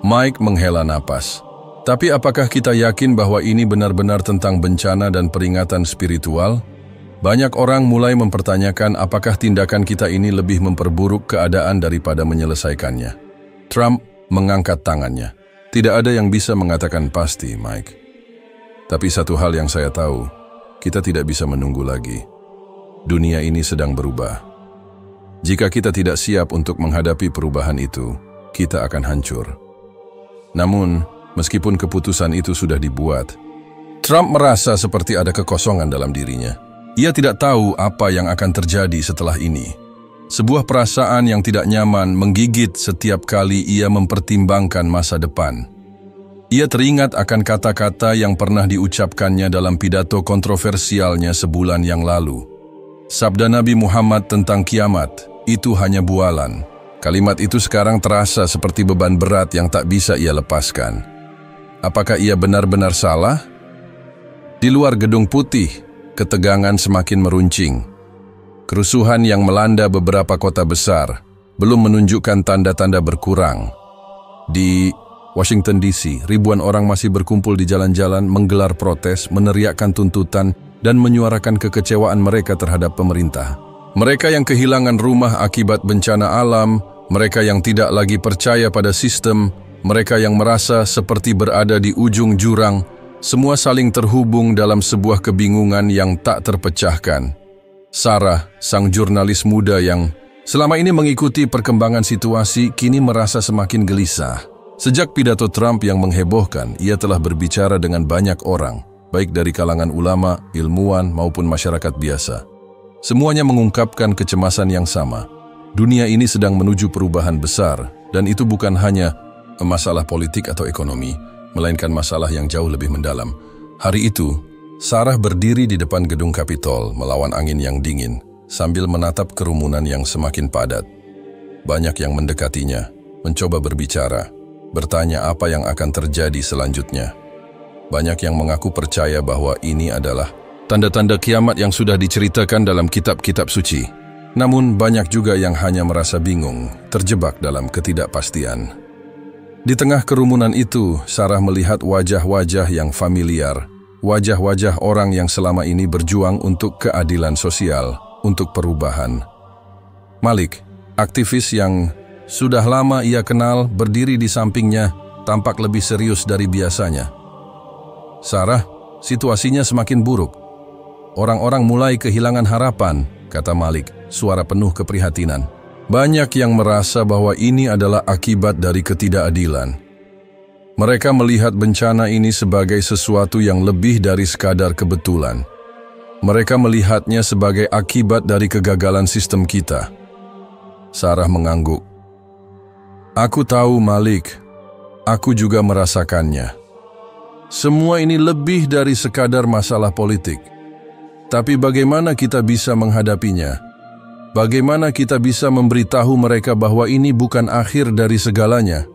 Mike menghela napas. Tapi apakah kita yakin bahwa ini benar-benar tentang bencana dan peringatan spiritual? Banyak orang mulai mempertanyakan apakah tindakan kita ini lebih memperburuk keadaan daripada menyelesaikannya. Trump mengangkat tangannya. Tidak ada yang bisa mengatakan pasti, Mike. Tapi satu hal yang saya tahu, kita tidak bisa menunggu lagi. Dunia ini sedang berubah. Jika kita tidak siap untuk menghadapi perubahan itu, kita akan hancur. Namun, meskipun keputusan itu sudah dibuat, Trump merasa seperti ada kekosongan dalam dirinya. Ia tidak tahu apa yang akan terjadi setelah ini. Sebuah perasaan yang tidak nyaman menggigit setiap kali ia mempertimbangkan masa depan. Ia teringat akan kata-kata yang pernah diucapkannya dalam pidato kontroversialnya sebulan yang lalu. Sabda Nabi Muhammad tentang kiamat, itu hanya bualan. Kalimat itu sekarang terasa seperti beban berat yang tak bisa ia lepaskan. Apakah ia benar-benar salah? Di luar Gedung Putih, ketegangan semakin meruncing. Kerusuhan yang melanda beberapa kota besar belum menunjukkan tanda-tanda berkurang. Di Washington DC, ribuan orang masih berkumpul di jalan-jalan menggelar protes, meneriakkan tuntutan, dan menyuarakan kekecewaan mereka terhadap pemerintah. Mereka yang kehilangan rumah akibat bencana alam, mereka yang tidak lagi percaya pada sistem, mereka yang merasa seperti berada di ujung jurang, semua saling terhubung dalam sebuah kebingungan yang tak terpecahkan. Sarah, sang jurnalis muda yang selama ini mengikuti perkembangan situasi, kini merasa semakin gelisah. Sejak pidato Trump yang menghebohkan, ia telah berbicara dengan banyak orang, baik dari kalangan ulama, ilmuwan, maupun masyarakat biasa. Semuanya mengungkapkan kecemasan yang sama. Dunia ini sedang menuju perubahan besar, dan itu bukan hanya masalah politik atau ekonomi, melainkan masalah yang jauh lebih mendalam. Hari itu, Sarah berdiri di depan gedung Kapitol melawan angin yang dingin, sambil menatap kerumunan yang semakin padat. Banyak yang mendekatinya, mencoba berbicara, bertanya apa yang akan terjadi selanjutnya. Banyak yang mengaku percaya bahwa ini adalah tanda-tanda kiamat yang sudah diceritakan dalam kitab-kitab suci. Namun banyak juga yang hanya merasa bingung, terjebak dalam ketidakpastian. Di tengah kerumunan itu, Sarah melihat wajah-wajah yang familiar, wajah-wajah orang yang selama ini berjuang untuk keadilan sosial, untuk perubahan. Malik, aktivis yang sudah lama ia kenal, berdiri di sampingnya, tampak lebih serius dari biasanya. Sarah, situasinya semakin buruk. Orang-orang mulai kehilangan harapan, kata Malik, suara penuh keprihatinan. Banyak yang merasa bahwa ini adalah akibat dari ketidakadilan. Mereka melihat bencana ini sebagai sesuatu yang lebih dari sekadar kebetulan. Mereka melihatnya sebagai akibat dari kegagalan sistem kita. Sarah mengangguk. Aku tahu, Malik. Aku juga merasakannya. Semua ini lebih dari sekadar masalah politik. Tapi bagaimana kita bisa menghadapinya? Bagaimana kita bisa memberitahu mereka bahwa ini bukan akhir dari segalanya?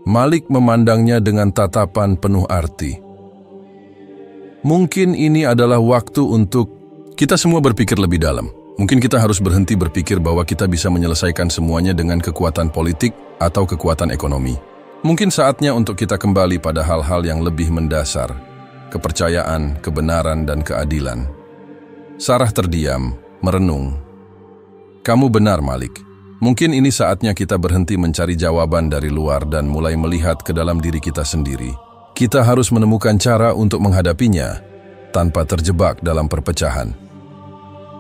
Malik memandangnya dengan tatapan penuh arti. Mungkin ini adalah waktu untuk kita semua berpikir lebih dalam. Mungkin kita harus berhenti berpikir bahwa kita bisa menyelesaikan semuanya dengan kekuatan politik atau kekuatan ekonomi. Mungkin saatnya untuk kita kembali pada hal-hal yang lebih mendasar, kepercayaan, kebenaran, dan keadilan. Sarah terdiam, merenung. Kamu benar, Malik. Mungkin ini saatnya kita berhenti mencari jawaban dari luar dan mulai melihat ke dalam diri kita sendiri. Kita harus menemukan cara untuk menghadapinya tanpa terjebak dalam perpecahan.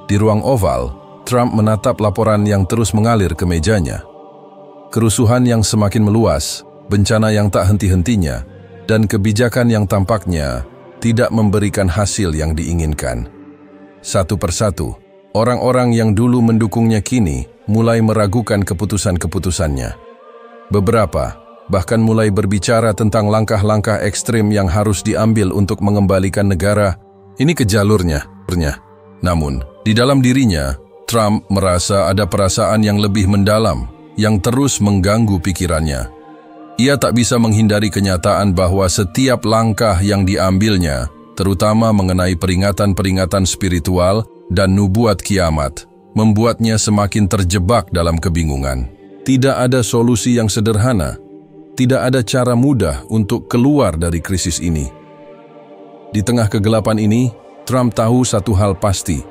Di ruang oval, Trump menatap laporan yang terus mengalir ke mejanya. Kerusuhan yang semakin meluas, bencana yang tak henti-hentinya, dan kebijakan yang tampaknya tidak memberikan hasil yang diinginkan. Satu persatu, orang-orang yang dulu mendukungnya kini mulai meragukan keputusan-keputusannya. Beberapa bahkan mulai berbicara tentang langkah-langkah ekstrim yang harus diambil untuk mengembalikan negara ini ke jalurnya. Namun, di dalam dirinya, Trump merasa ada perasaan yang lebih mendalam, yang terus mengganggu pikirannya. Ia tak bisa menghindari kenyataan bahwa setiap langkah yang diambilnya, terutama mengenai peringatan-peringatan spiritual dan nubuat kiamat, membuatnya semakin terjebak dalam kebingungan. Tidak ada solusi yang sederhana, tidak ada cara mudah untuk keluar dari krisis ini. Di tengah kegelapan ini, Trump tahu satu hal pasti.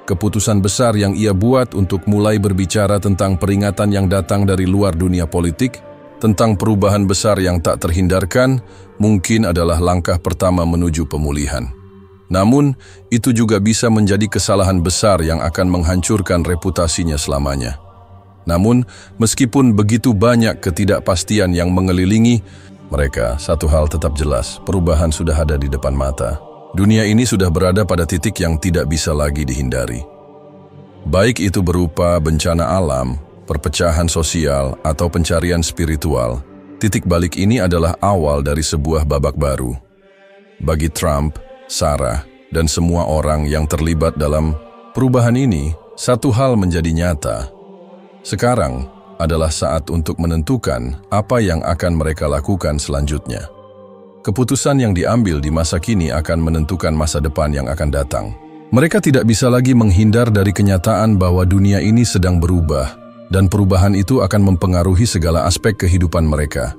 Keputusan besar yang ia buat untuk mulai berbicara tentang peringatan yang datang dari luar dunia politik, tentang perubahan besar yang tak terhindarkan, mungkin adalah langkah pertama menuju pemulihan. Namun, itu juga bisa menjadi kesalahan besar yang akan menghancurkan reputasinya selamanya. Namun, meskipun begitu banyak ketidakpastian yang mengelilingi mereka, satu hal tetap jelas, perubahan sudah ada di depan mata. Dunia ini sudah berada pada titik yang tidak bisa lagi dihindari. Baik itu berupa bencana alam, perpecahan sosial, atau pencarian spiritual, titik balik ini adalah awal dari sebuah babak baru. Bagi Trump, Sarah, dan semua orang yang terlibat dalam perubahan ini, satu hal menjadi nyata. Sekarang adalah saat untuk menentukan apa yang akan mereka lakukan selanjutnya. Keputusan yang diambil di masa kini akan menentukan masa depan yang akan datang. Mereka tidak bisa lagi menghindar dari kenyataan bahwa dunia ini sedang berubah, dan perubahan itu akan mempengaruhi segala aspek kehidupan mereka.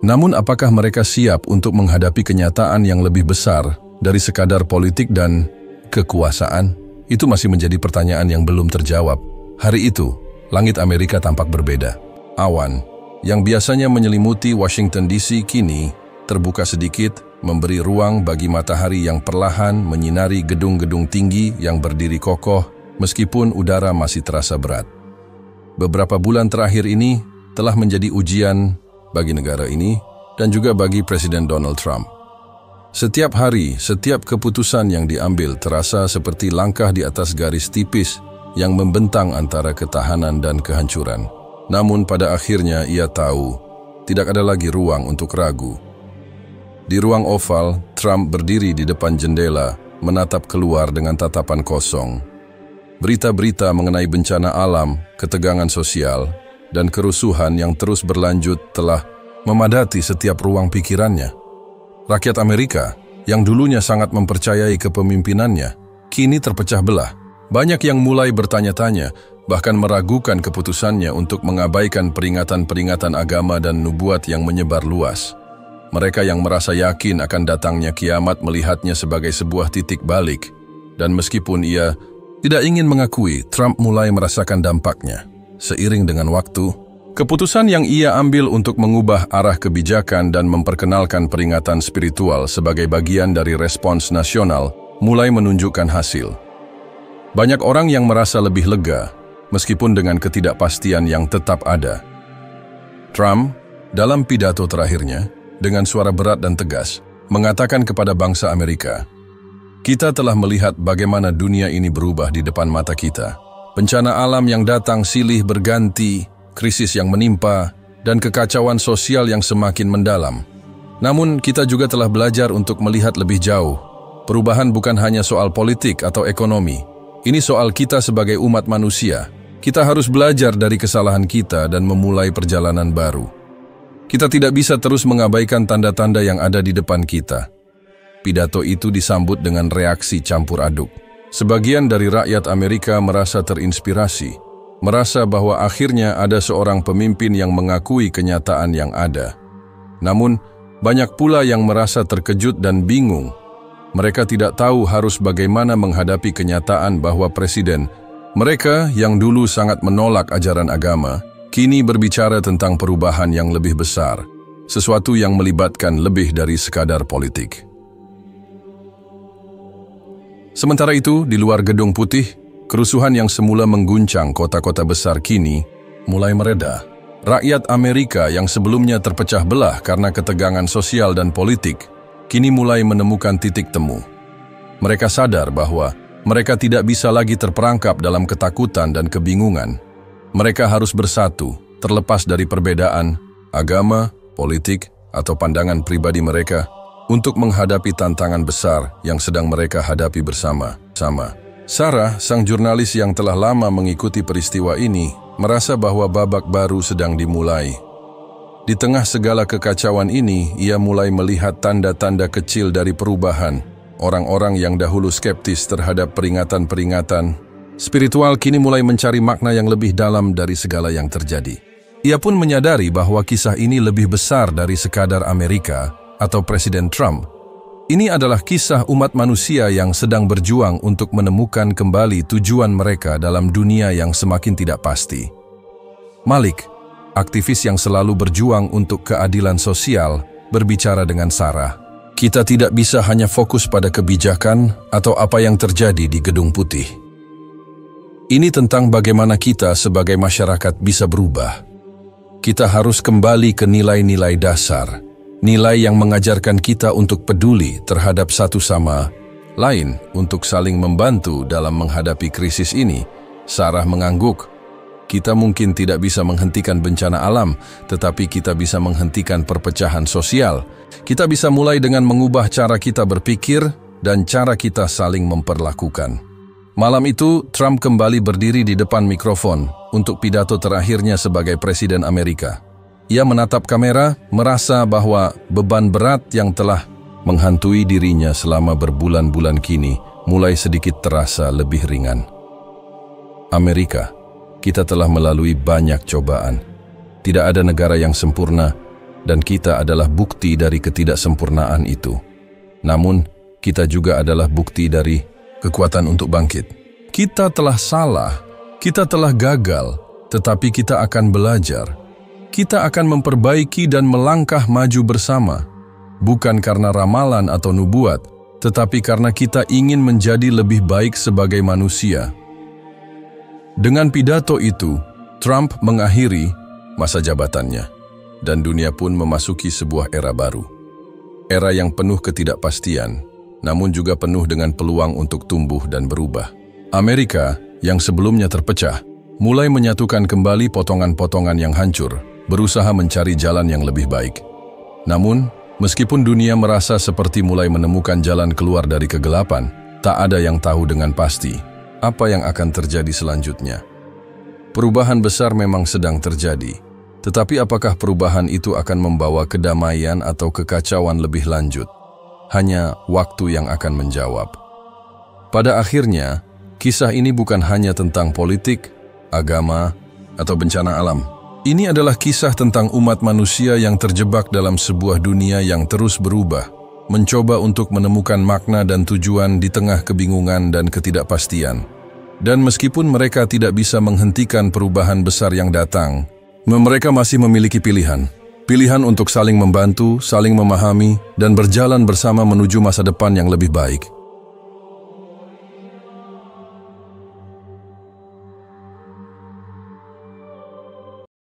Namun apakah mereka siap untuk menghadapi kenyataan yang lebih besar dari sekadar politik dan kekuasaan? Itu masih menjadi pertanyaan yang belum terjawab. Hari itu, langit Amerika tampak berbeda. Awan, yang biasanya menyelimuti Washington DC kini terbuka sedikit, memberi ruang bagi matahari yang perlahan menyinari gedung-gedung tinggi yang berdiri kokoh meskipun udara masih terasa berat. Beberapa bulan terakhir ini telah menjadi ujian bagi negara ini dan juga bagi Presiden Donald Trump. Setiap hari, setiap keputusan yang diambil terasa seperti langkah di atas garis tipis yang membentang antara ketahanan dan kehancuran. Namun pada akhirnya ia tahu, tidak ada lagi ruang untuk ragu. Di ruang oval, Trump berdiri di depan jendela, menatap keluar dengan tatapan kosong. Berita-berita mengenai bencana alam, ketegangan sosial, dan kerusuhan yang terus berlanjut telah memadati setiap ruang pikirannya. Rakyat Amerika, yang dulunya sangat mempercayai kepemimpinannya, kini terpecah belah. Banyak yang mulai bertanya-tanya, bahkan meragukan keputusannya untuk mengabaikan peringatan-peringatan agama dan nubuat yang menyebar luas. Mereka yang merasa yakin akan datangnya kiamat melihatnya sebagai sebuah titik balik. Dan meskipun ia tidak ingin mengakui, Trump mulai merasakan dampaknya. Seiring dengan waktu, keputusan yang ia ambil untuk mengubah arah kebijakan dan memperkenalkan peringatan spiritual sebagai bagian dari respons nasional mulai menunjukkan hasil. Banyak orang yang merasa lebih lega, meskipun dengan ketidakpastian yang tetap ada. Trump, dalam pidato terakhirnya, dengan suara berat dan tegas, mengatakan kepada bangsa Amerika, "Kita telah melihat bagaimana dunia ini berubah di depan mata kita. Bencana alam yang datang silih berganti, krisis yang menimpa, dan kekacauan sosial yang semakin mendalam. Namun kita juga telah belajar untuk melihat lebih jauh. Perubahan bukan hanya soal politik atau ekonomi. Ini soal kita sebagai umat manusia. Kita harus belajar dari kesalahan kita dan memulai perjalanan baru. Kita tidak bisa terus mengabaikan tanda-tanda yang ada di depan kita." Pidato itu disambut dengan reaksi campur aduk. Sebagian dari rakyat Amerika merasa terinspirasi, merasa bahwa akhirnya ada seorang pemimpin yang mengakui kenyataan yang ada. Namun, banyak pula yang merasa terkejut dan bingung. Mereka tidak tahu harus bagaimana menghadapi kenyataan bahwa presiden mereka yang dulu sangat menolak ajaran agama, kini berbicara tentang perubahan yang lebih besar, sesuatu yang melibatkan lebih dari sekadar politik. Sementara itu, di luar Gedung Putih, kerusuhan yang semula mengguncang kota-kota besar kini mulai mereda. Rakyat Amerika yang sebelumnya terpecah belah karena ketegangan sosial dan politik, kini mulai menemukan titik temu. Mereka sadar bahwa mereka tidak bisa lagi terperangkap dalam ketakutan dan kebingungan. Mereka harus bersatu, terlepas dari perbedaan, agama, politik, atau pandangan pribadi mereka, untuk menghadapi tantangan besar yang sedang mereka hadapi bersama-sama. Sarah, sang jurnalis yang telah lama mengikuti peristiwa ini, merasa bahwa babak baru sedang dimulai. Di tengah segala kekacauan ini, ia mulai melihat tanda-tanda kecil dari perubahan. Orang-orang yang dahulu skeptis terhadap peringatan-peringatan spiritual kini mulai mencari makna yang lebih dalam dari segala yang terjadi. Ia pun menyadari bahwa kisah ini lebih besar dari sekadar Amerika atau Presiden Trump. Ini adalah kisah umat manusia yang sedang berjuang untuk menemukan kembali tujuan mereka dalam dunia yang semakin tidak pasti. Malik, aktivis yang selalu berjuang untuk keadilan sosial, berbicara dengan Sarah. Kita tidak bisa hanya fokus pada kebijakan atau apa yang terjadi di Gedung Putih. Ini tentang bagaimana kita sebagai masyarakat bisa berubah. Kita harus kembali ke nilai-nilai dasar. Nilai yang mengajarkan kita untuk peduli terhadap satu sama lain untuk saling membantu dalam menghadapi krisis ini. Sarah mengangguk. Kita mungkin tidak bisa menghentikan bencana alam, tetapi kita bisa menghentikan perpecahan sosial. Kita bisa mulai dengan mengubah cara kita berpikir dan cara kita saling memperlakukan. Malam itu, Trump kembali berdiri di depan mikrofon untuk pidato terakhirnya sebagai Presiden Amerika. Ia menatap kamera, merasa bahwa beban berat yang telah menghantui dirinya selama berbulan-bulan kini mulai sedikit terasa lebih ringan. Amerika, kita telah melalui banyak cobaan. Tidak ada negara yang sempurna, dan kita adalah bukti dari ketidaksempurnaan itu. Namun, kita juga adalah bukti dari kekuatan untuk bangkit. Kita telah salah, kita telah gagal, tetapi kita akan belajar. Kita akan memperbaiki dan melangkah maju bersama, bukan karena ramalan atau nubuat, tetapi karena kita ingin menjadi lebih baik sebagai manusia. Dengan pidato itu, Trump mengakhiri masa jabatannya, dan dunia pun memasuki sebuah era baru. Era yang penuh ketidakpastian, namun juga penuh dengan peluang untuk tumbuh dan berubah. Amerika, yang sebelumnya terpecah, mulai menyatukan kembali potongan-potongan yang hancur, berusaha mencari jalan yang lebih baik. Namun, meskipun dunia merasa seperti mulai menemukan jalan keluar dari kegelapan, tak ada yang tahu dengan pasti apa yang akan terjadi selanjutnya. Perubahan besar memang sedang terjadi, tetapi apakah perubahan itu akan membawa kedamaian atau kekacauan lebih lanjut? Hanya waktu yang akan menjawab. Pada akhirnya, kisah ini bukan hanya tentang politik, agama, atau bencana alam. Ini adalah kisah tentang umat manusia yang terjebak dalam sebuah dunia yang terus berubah, mencoba untuk menemukan makna dan tujuan di tengah kebingungan dan ketidakpastian. Dan meskipun mereka tidak bisa menghentikan perubahan besar yang datang, mereka masih memiliki pilihan. Pilihan untuk saling membantu, saling memahami, dan berjalan bersama menuju masa depan yang lebih baik.